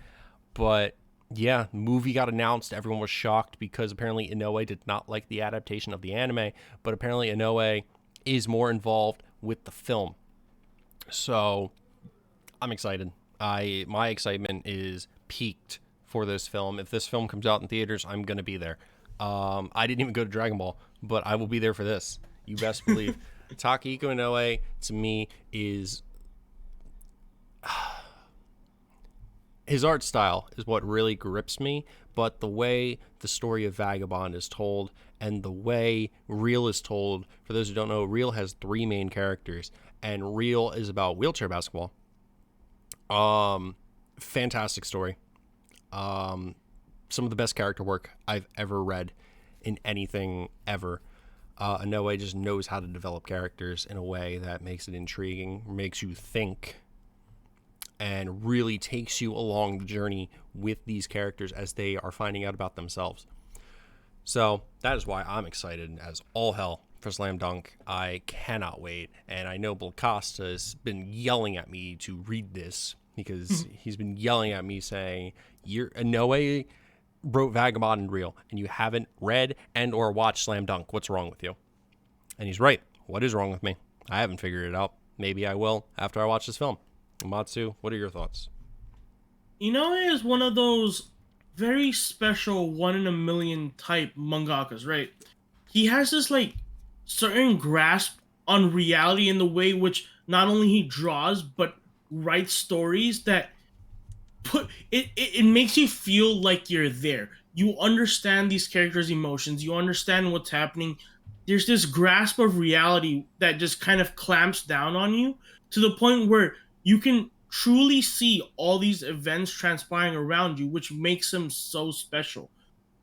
But yeah, movie got announced. Everyone was shocked because apparently Inoue did not like the adaptation of the anime, but apparently Inoue is more involved with the film. So I'm excited. My excitement is peaked for this film. If this film comes out in theaters, I'm going to be there. I didn't even go to Dragon Ball, but I will be there for this. You best believe. Takahiko Inoue, to me, is... his art style is what really grips me, but the way the story of Vagabond is told and the way Real is told, for those who don't know, Real has 3 main characters, and Real is about wheelchair basketball. Fantastic story. Some of the best character work I've ever read in anything ever. Inoue just knows how to develop characters in a way that makes it intriguing, makes you think, and really takes you along the journey with these characters as they are finding out about themselves. So that is why I'm excited as all hell for Slam Dunk. I cannot wait. And I know Costa has been yelling at me to read this because he's been yelling at me saying, "You're no way wrote Vagabond and Real, and you haven't read and or watched Slam Dunk. What's wrong with you?" And he's right. What is wrong with me? I haven't figured it out. Maybe I will after I watch this film. Amatsu, what are your thoughts? Inoue is one of those very special one in a million type mangakas, right? He has this like certain grasp on reality in the way which not only he draws but writes stories that it makes you feel like you're there. You understand these characters' emotions, you understand what's happening. There's this grasp of reality that just kind of clamps down on you to the point where you can truly see all these events transpiring around you, which makes him so special.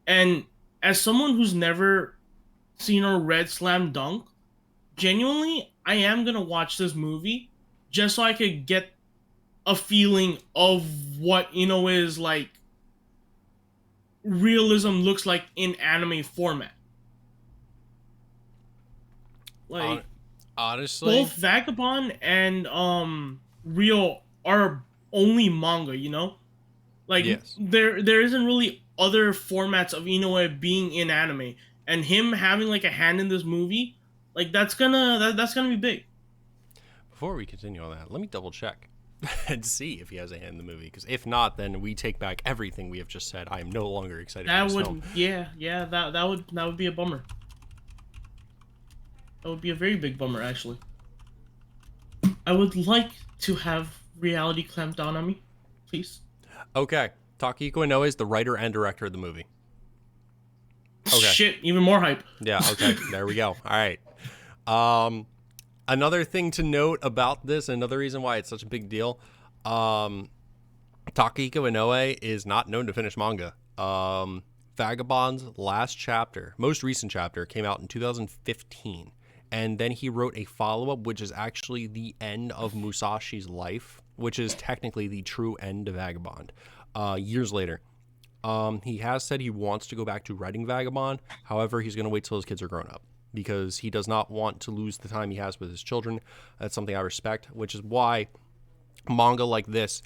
And as someone who's never seen or read Slam Dunk, genuinely, I am gonna watch this movie just so I could get a feeling of what is like realism looks like in anime format. Hon- Like Honestly, both Vagabond and Real are only manga, Like yes. there isn't really other formats of Inoue being in anime, and him having like a hand in this movie, like that's gonna be big. Before we continue on that, let me double check and see if he has a hand in the movie. Because if not, then we take back everything we have just said. I am no longer excited for That this film. would yeah that would be a bummer. That would be a very big bummer actually. I would like to have reality clamp down on me, please. Okay, Takahiko Inoue is the writer and director of the movie. Okay, Shit, even more hype. yeah, okay, there we go. All right. Um, Another thing to note about this, another reason why it's such a big deal, um, Takahiko Inoue is not known to finish manga. Vagabond's last chapter, most recent chapter, came out in 2015. And then he wrote a follow up, which is actually the end of Musashi's life, which is technically the true end of Vagabond. Years later, he has said he wants to go back to writing Vagabond. However, he's going to wait till his kids are grown up because he does not want to lose the time he has with his children. That's something I respect, which is why manga like this,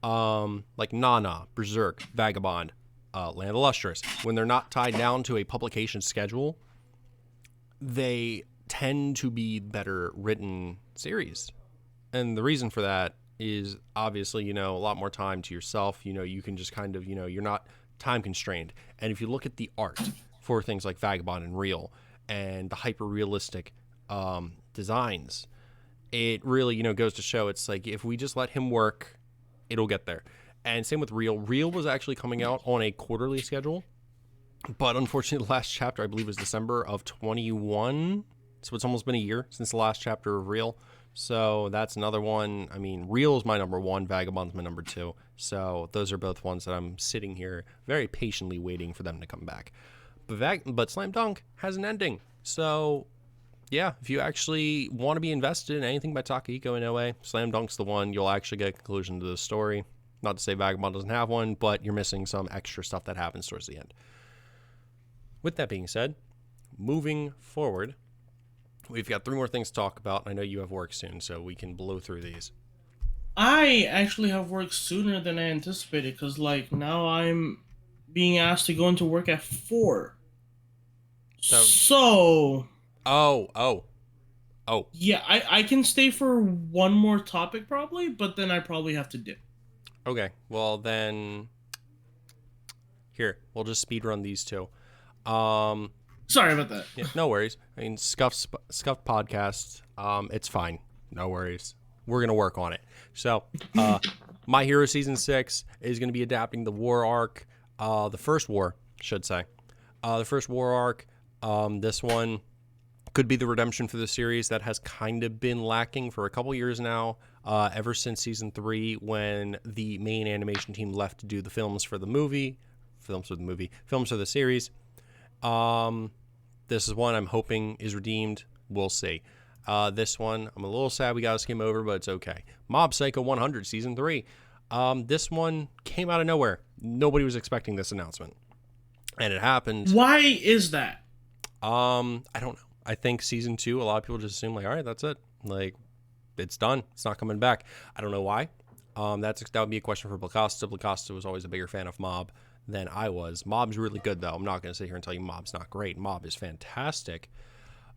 like Nana, Berserk, Vagabond, Land of Lustrous, when they're not tied down to a publication schedule, they tend to be better written series. And the reason for that is obviously, a lot more time to yourself. You can just kind of, you're not time constrained. And if you look at the art for things like Vagabond and Real and the hyper realistic designs, it really, goes to show it's like if we just let him work, it'll get there. And same with Real. Real was actually coming out on a quarterly schedule, but unfortunately, the last chapter, I believe, was December of 21. So it's almost been a year since the last chapter of Real. So that's another one. I mean, Real is my number one, Vagabond's my number two. So those are both ones that I'm sitting here very patiently waiting for them to come back. But Slam Dunk has an ending. So yeah, if you actually want to be invested in anything by Takahiko Inoue, Slam Dunk's the one. You'll actually get a conclusion to the story. Not to say Vagabond doesn't have one, but you're missing some extra stuff that happens towards the end. With that being said, moving forward, we've got three more things to talk about. I know you have work soon, so we can blow through these. I actually have work sooner than I anticipated because, like, now I'm being asked to go into work at 4. So, So, oh, oh, oh. yeah, I can stay for one more topic probably, but then I probably have to dip. Okay, well then, here we'll just speed run these two. Um, Sorry about that. yeah, no worries. I mean, scuffed podcast. It's fine. No worries. We're gonna work on it. So, My Hero season 6 is gonna be adapting the war arc, the first war, should say, the first war arc. This one could be the redemption for the series that has kind of been lacking for a couple years now, ever since season 3 when the main animation team left to do the films for the series. This is one I'm hoping is redeemed. We'll see. This one, I'm a little sad we got to skim over, but it's okay. Mob Psycho 100 season 3. This one came out of nowhere. Nobody was expecting this announcement. And it happened. Why is that? I don't know. I think season two, a lot of people just assume like, all right, that's it. Like, it's done. It's not coming back. I don't know why. That would be a question for Blacosta. Blacosta was always a bigger fan of Mob than I was. Mob's really good though. I'm not going to sit here and tell you Mob's not great. Mob is fantastic.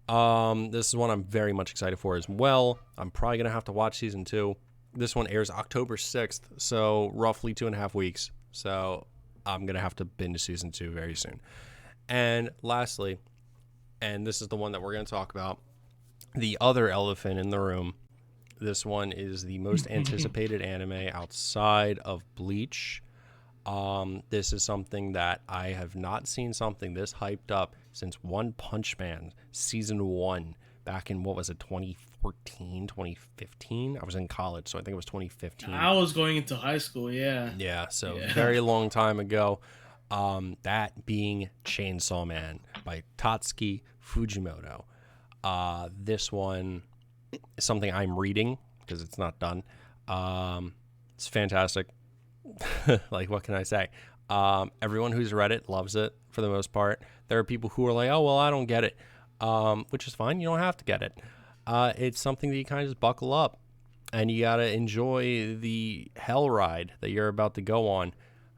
This is one I'm very much excited for as well. I'm probably going to have to watch season two. This one airs October 6th, so roughly 2.5 weeks. So I'm going to have to binge season two very soon. And lastly, and this is the one that we're going to talk about, the other elephant in the room. This one is the most anticipated anime outside of Bleach. This is something that I have not seen something this hyped up since One Punch Man season one back in, what was it, 2014, 2015? I was in college, so I think it was 2015. I was going into high school, yeah. Yeah, so Yeah. very long time ago. That being Chainsaw Man by Tatsuki Fujimoto. This one is something I'm reading because it's not done. It's fantastic. Like, what can I say? Everyone who's read it loves it for the most part. There are people who are like, oh, well, I don't get it, which is fine. You don't have to get it. It's something that you kind of just buckle up and you got to enjoy the hell ride that you're about to go on.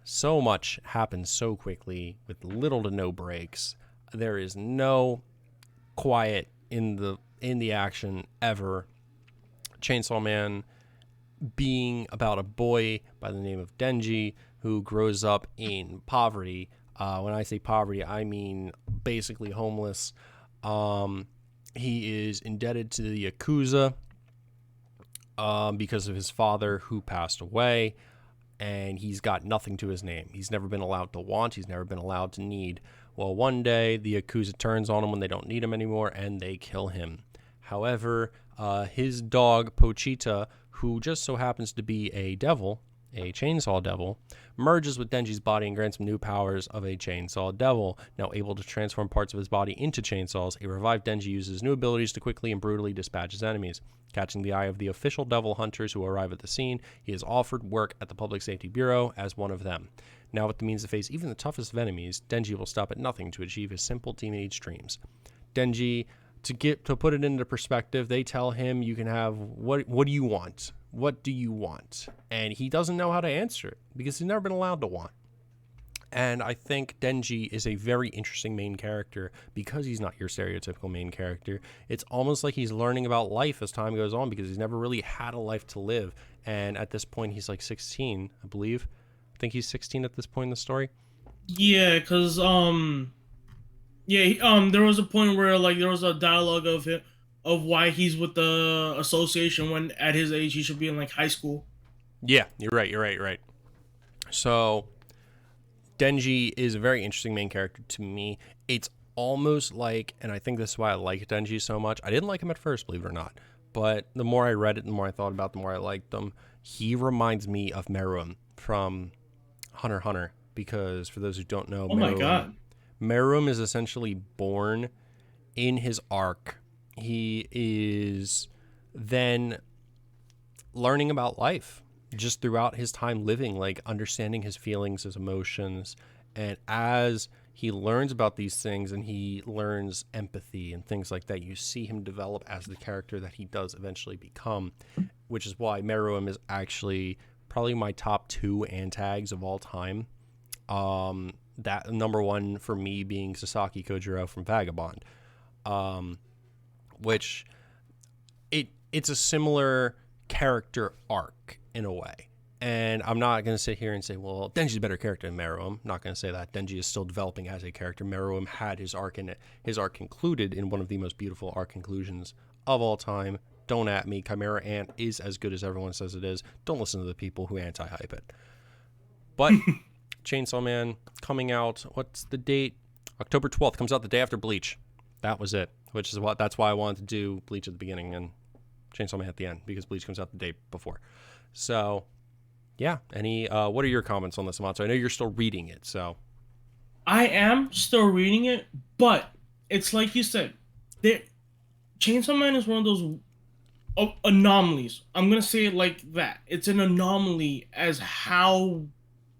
So much happens so quickly with little to no breaks. There is no quiet in the action ever. Chainsaw Man being about a boy by the name of Denji who grows up in poverty. When I say poverty, I mean basically homeless. He is indebted to the Yakuza because of his father who passed away, and he's got nothing to his name. He's never been allowed to want, he's never been allowed to need. Well, one day the Yakuza turns on him when they don't need him anymore, and they kill him. However, his dog, Pochita, who just so happens to be a devil, a chainsaw devil, merges with Denji's body and grants him new powers of a chainsaw devil. Now able to transform parts of his body into chainsaws, a revived Denji uses new abilities to quickly and brutally dispatch his enemies. Catching the eye of the official devil hunters who arrive at the scene, he is offered work at the Public Safety Bureau as one of them. Now with the means to face even the toughest of enemies, Denji will stop at nothing to achieve his simple teenage dreams. Denji, to put it into perspective, they tell him you can have what do you want? What do you want? And he doesn't know how to answer it because he's never been allowed to want. And I think Denji is a very interesting main character because he's not your stereotypical main character. It's almost like he's learning about life as time goes on because he's never really had a life to live. And at this point, he's like 16, I believe. I think he's 16 at this point in the story. Yeah, cause yeah, there was a point where like there was a dialogue of it of why he's with the association when at his age he should be in like high school. Yeah, you're right. You're right. So Denji is a very interesting main character to me. It's almost like, and I think this is why I like Denji so much. I didn't like him at first, believe it or not, but the more I read it, the more I thought about it, the more I liked him. He reminds me of Meruem from Hunter x Hunter, because for those who don't know, Oh my Meruem god. Meruem is essentially born in his arc. He is then learning about life just throughout his time living, like understanding his feelings, his emotions. And as he learns about these things and he learns empathy and things like that, you see him develop as the character that he does eventually become, which is why Meruem is actually probably my top two antags of all time. That number one for me being Sasaki Kojiro from Vagabond, which it's a similar character arc in a way. And I'm not going to sit here and say, well, Denji's a better character than Meruem. I'm not going to say that. Denji is still developing as a character. Meruem had his arc in it. His arc concluded in one of the most beautiful arc conclusions of all time. Don't at me. Chimera Ant is as good as everyone says it is. Don't listen to the people who anti-hype it. But Chainsaw Man coming out, what's the date? October 12th, comes out the day after Bleach. That was it, which is that's why I wanted to do Bleach at the beginning and Chainsaw Man at the end, because Bleach comes out the day before. So, yeah. What are your comments on this, Amatsu? I know you're still reading it, so. I am still reading it, but it's like you said, there Chainsaw Man is one of those anomalies. I'm gonna say it like that. It's an anomaly as how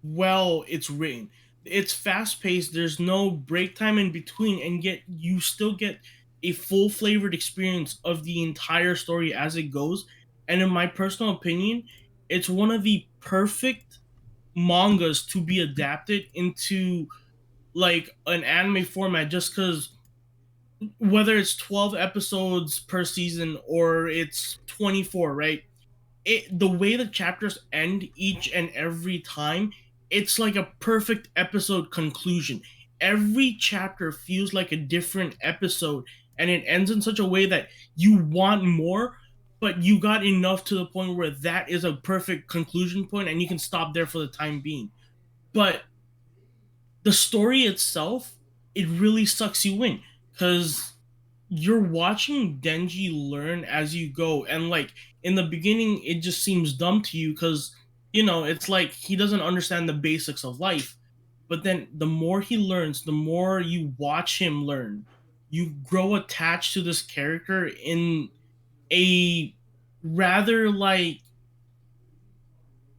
well it's written. it's fast paced. There's no break time in between, and yet you still get a full flavored experience of the entire story as it goes. And in my personal opinion, it's one of the perfect mangas to be adapted into like an anime format, just because whether it's 12 episodes per season or it's 24, right? The way the chapters end each and every time, it's like a perfect episode conclusion. Every chapter feels like a different episode, and it ends in such a way that you want more, but you got enough to the point where that is a perfect conclusion point and you can stop there for the time being. But the story itself, it really sucks you in because you're watching Denji learn as you go. And like in the beginning, it just seems dumb to you because, it's like he doesn't understand the basics of life. But then the more he learns, the more you watch him learn, you grow attached to this character in a rather like,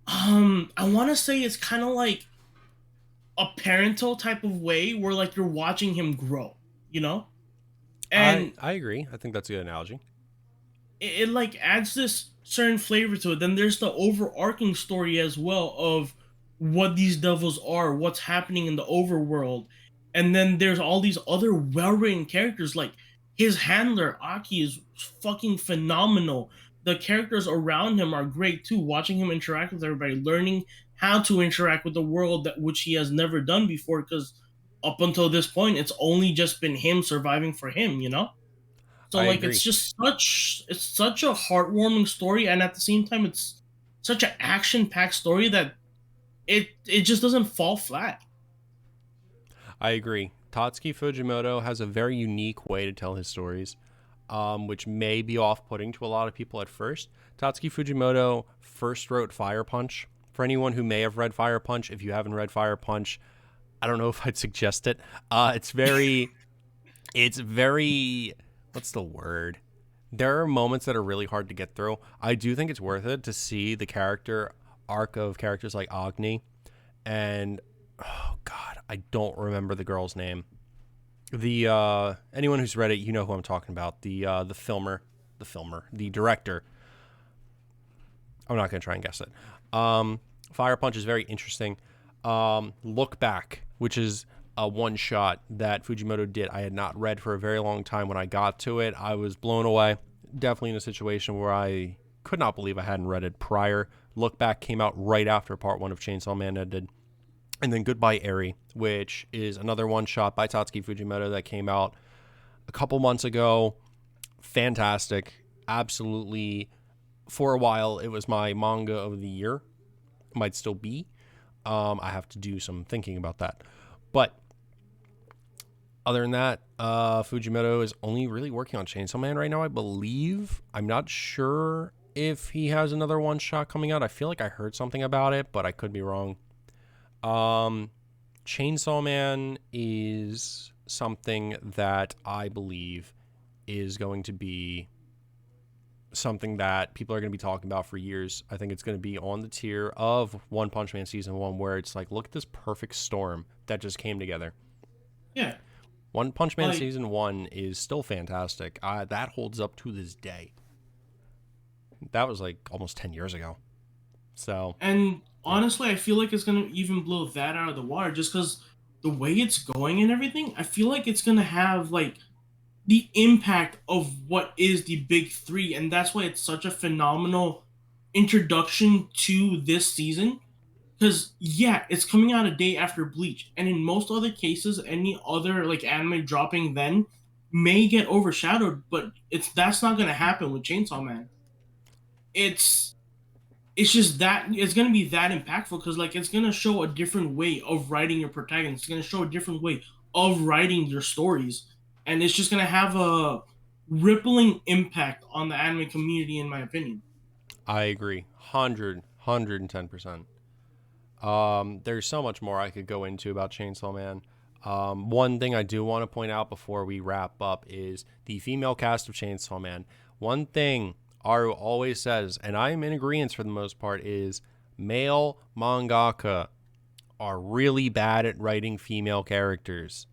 I want to say it's kind of like a parental type of way where like you're watching him grow, you know? I And I agree. I think that's a good analogy. it like adds this certain flavor to it. Then there's the overarching story as well of what these devils are, what's happening in the overworld, and then there's all these other well-written characters. Like his handler Aki is fucking phenomenal. The characters around him are great too. Watching him interact with everybody, learning how to interact with the world that which he has never done before, because up until this point, it's only just been him surviving for him. So I like agree. it's such a heartwarming story, and at the same time it's such an action packed story that it just doesn't fall flat. I agree. Tatsuki Fujimoto has a very unique way to tell his stories, which may be off putting to a lot of people at first. Tatsuki Fujimoto first wrote Fire Punch. For anyone who may have read Fire Punch, if you haven't read Fire Punch, I don't know if I'd suggest it. It's very, what's the word? There are moments that are really hard to get through. I do think it's worth it to see the character arc of characters like Agni and, oh God, I don't remember the girl's name. The anyone who's read it, you know who I'm talking about. The director. I'm not gonna try and guess it. Fire Punch is very interesting. Look Back, which is a one shot that Fujimoto did. I had not read for a very long time. When I got to it, I was blown away. Definitely in a situation where I could not believe I hadn't read it prior. Look Back came out right after part one of Chainsaw Man ended. And then Goodbye Eri, which is another one shot by Tatsuki Fujimoto that came out a couple months ago. Fantastic. Absolutely. For a while, it was my manga of the year. Might still be. I have to do some thinking about that. But other than that, Fujimoto is only really working on Chainsaw Man right now, I believe. I'm not sure if he has another one shot coming out. I feel like I heard something about it, but I could be wrong. Um, Chainsaw Man is something that I believe is going to be something that people are going to be talking about for years. I think it's going to be on the tier of One Punch Man season one, where it's like, look at this perfect storm that just came together. Yeah, One Punch Man like season one is still fantastic. That holds up to this day. That was like almost 10 years ago. So, and yeah, honestly, I feel like it's gonna even blow that out of the water just because the way it's going and everything. I feel like it's gonna have like the impact of what is the big three, and that's why it's such a phenomenal introduction to this season. Because yeah, it's coming out a day after Bleach, and in most other cases, any other like anime dropping then may get overshadowed, but that's not gonna happen with Chainsaw Man. It's it's just that it's gonna be that impactful because like it's gonna show a different way of writing your protagonist. It's gonna show a different way of writing your stories, and it's just gonna have a rippling impact on the anime community, in my opinion. I agree. 110%. There's so much more I could go into about Chainsaw Man. One thing I do want to point out before we wrap up is the female cast of Chainsaw Man. One thing Aru always says, and I'm in agreement for the most part, is male mangaka are really bad at writing female characters.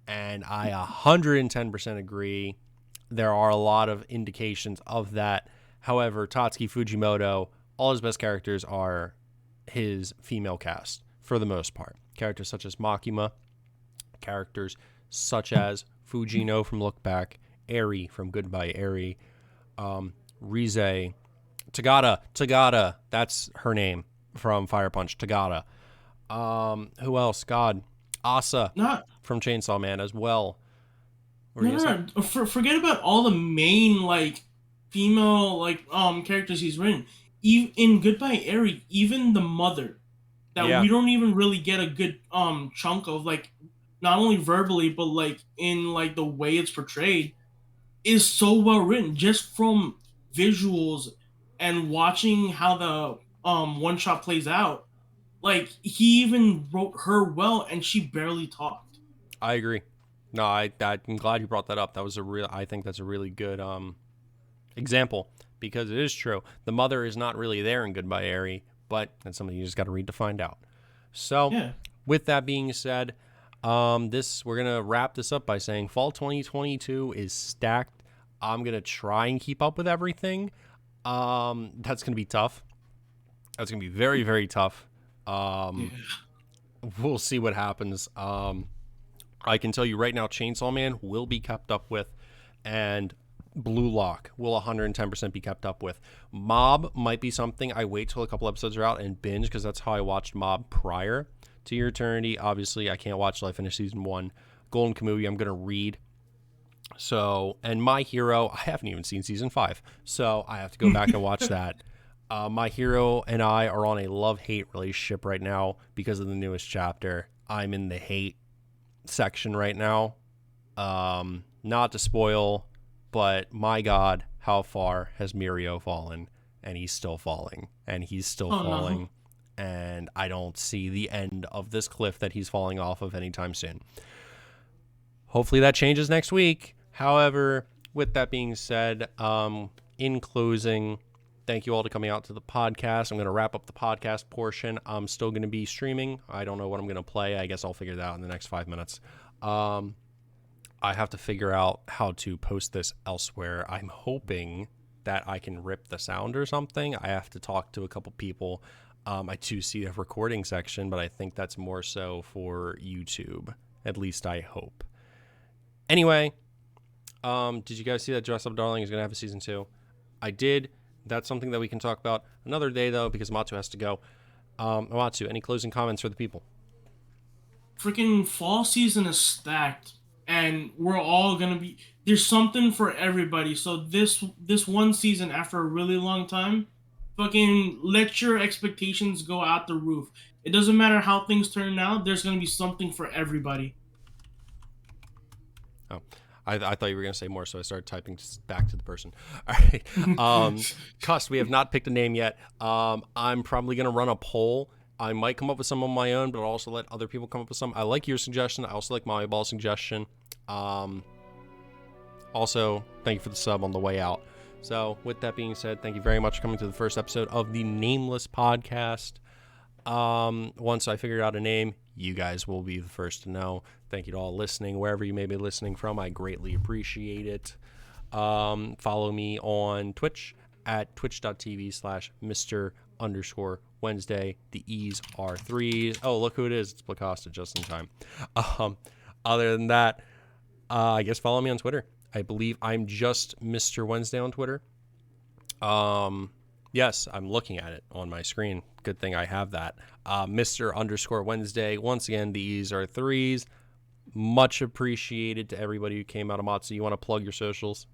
And I 110% agree. There are a lot of indications of that. However, Tatsuki Fujimoto, all his best characters are his female cast for the most part. Characters such as Makima, characters such as Fujino from Look Back, Eri from Goodbye Eri, Rize, Tagada, that's her name from Fire Punch, Tagada. Who else? God, Asa Not from Chainsaw Man as well. What were no you gonna say? no no. Forget about all the main like female like characters he's written. Even in Goodbye Eri, even the mother that Yeah, we don't even really get a good chunk of, like, not only verbally but like in like the way it's portrayed, is so well written just from visuals and watching how the one shot plays out. Like, he even wrote her well and she barely talked. I agree. No, I'm glad you brought that up. That was a real. I think that's a really good example because it is true. The mother is not really there in Goodbye Eri, but that's something you just got to read to find out. So, Yeah. with that being said, this we're gonna wrap this up by saying fall 2022 is stacked. I'm gonna try and keep up with everything. That's gonna be tough. That's gonna be very very tough. Yeah. We'll see what happens. I can tell you right now, Chainsaw Man will be kept up with, and Blue Lock will 110% be kept up with. Mob might be something I wait till a couple episodes are out and binge because that's how I watched Mob prior to Your Eternity. Obviously, I can't watch till I finish season 1. Golden Kamuy, I'm going to read. So, and My Hero, I haven't even seen season 5, so I have to go back and watch that. My Hero and I are on a love-hate relationship right now because of the newest chapter. I'm in the hate section right now. Not to spoil, but my God, how far has Mirio fallen? And he's still falling, and he's still Oh no. falling, and I don't see the end of this cliff that he's falling off of anytime soon. Hopefully that changes next week. However, with that being said, in closing, thank you all to coming out to the podcast. I'm going to wrap up the podcast portion. I'm still going to be streaming. I don't know what I'm going to play. I guess I'll figure that out in the next 5 minutes. I have to figure out how to post this elsewhere. I'm hoping that I can rip the sound or something. I have to talk to a couple people. I do see a recording section, but I think that's more so for YouTube. At least I hope. Anyway, did you guys see that Dress Up Darling is going to have a season 2? I did. That's something that we can talk about another day, though, because Amatsu has to go. Amatsu, any closing comments for the people? Freaking fall season is stacked, and we're all gonna be there's something for everybody. So this one season, after a really long time, fucking let your expectations go out the roof. It doesn't matter how things turn out, there's gonna be something for everybody. Oh, I thought you were going to say more, so I started typing back to the person. All right. Cuss, we have not picked a name yet. I'm probably going to run a poll. I might come up with some on my own, but I'll also let other people come up with some. I like your suggestion. I also like my ball suggestion. Also, thank you for the sub on the way out. So, with that being said, thank you very much for coming to the first episode of the Nameless podcast. Once I figure out a name, you guys will be the first to know. Thank you to all listening, wherever you may be listening from. I greatly appreciate it. Follow me on Twitch at twitch.tv/Mr_Wednesday. The E's are threes. Oh, look who it is. It's Placosta just in time. Other than that, I guess follow me on Twitter. I believe I'm just Mr. Wednesday on Twitter. Yes, I'm looking at it on my screen. Good thing I have that. Mr_Wednesday. Once again, these are threes. Much appreciated to everybody who came out of Matsu. You want to plug your socials?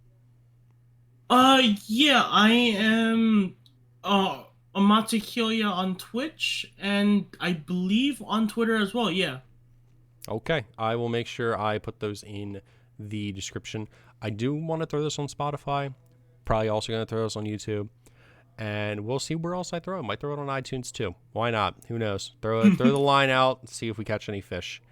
Yeah, I am Amatsu on Twitch, and I believe on Twitter as well. Yeah. Okay, I will make sure I put those in the description. I do want to throw this on Spotify. Probably also going to throw this on YouTube. And we'll see where else I throw it. Might throw it on iTunes too. Why not? Who knows? Throw the line out and see if we catch any fish.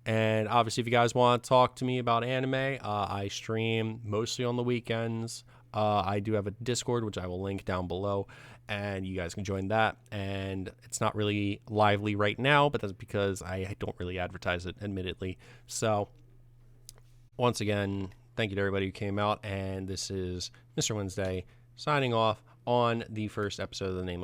And obviously, if you guys want to talk to me about anime, I stream mostly on the weekends. I do have a Discord, which I will link down below. and you guys can join that. And it's not really lively right now, but that's because I don't really advertise it, admittedly. So once again, thank you to everybody who came out, and this is Mr. Wednesday signing off on the first episode of the Nameless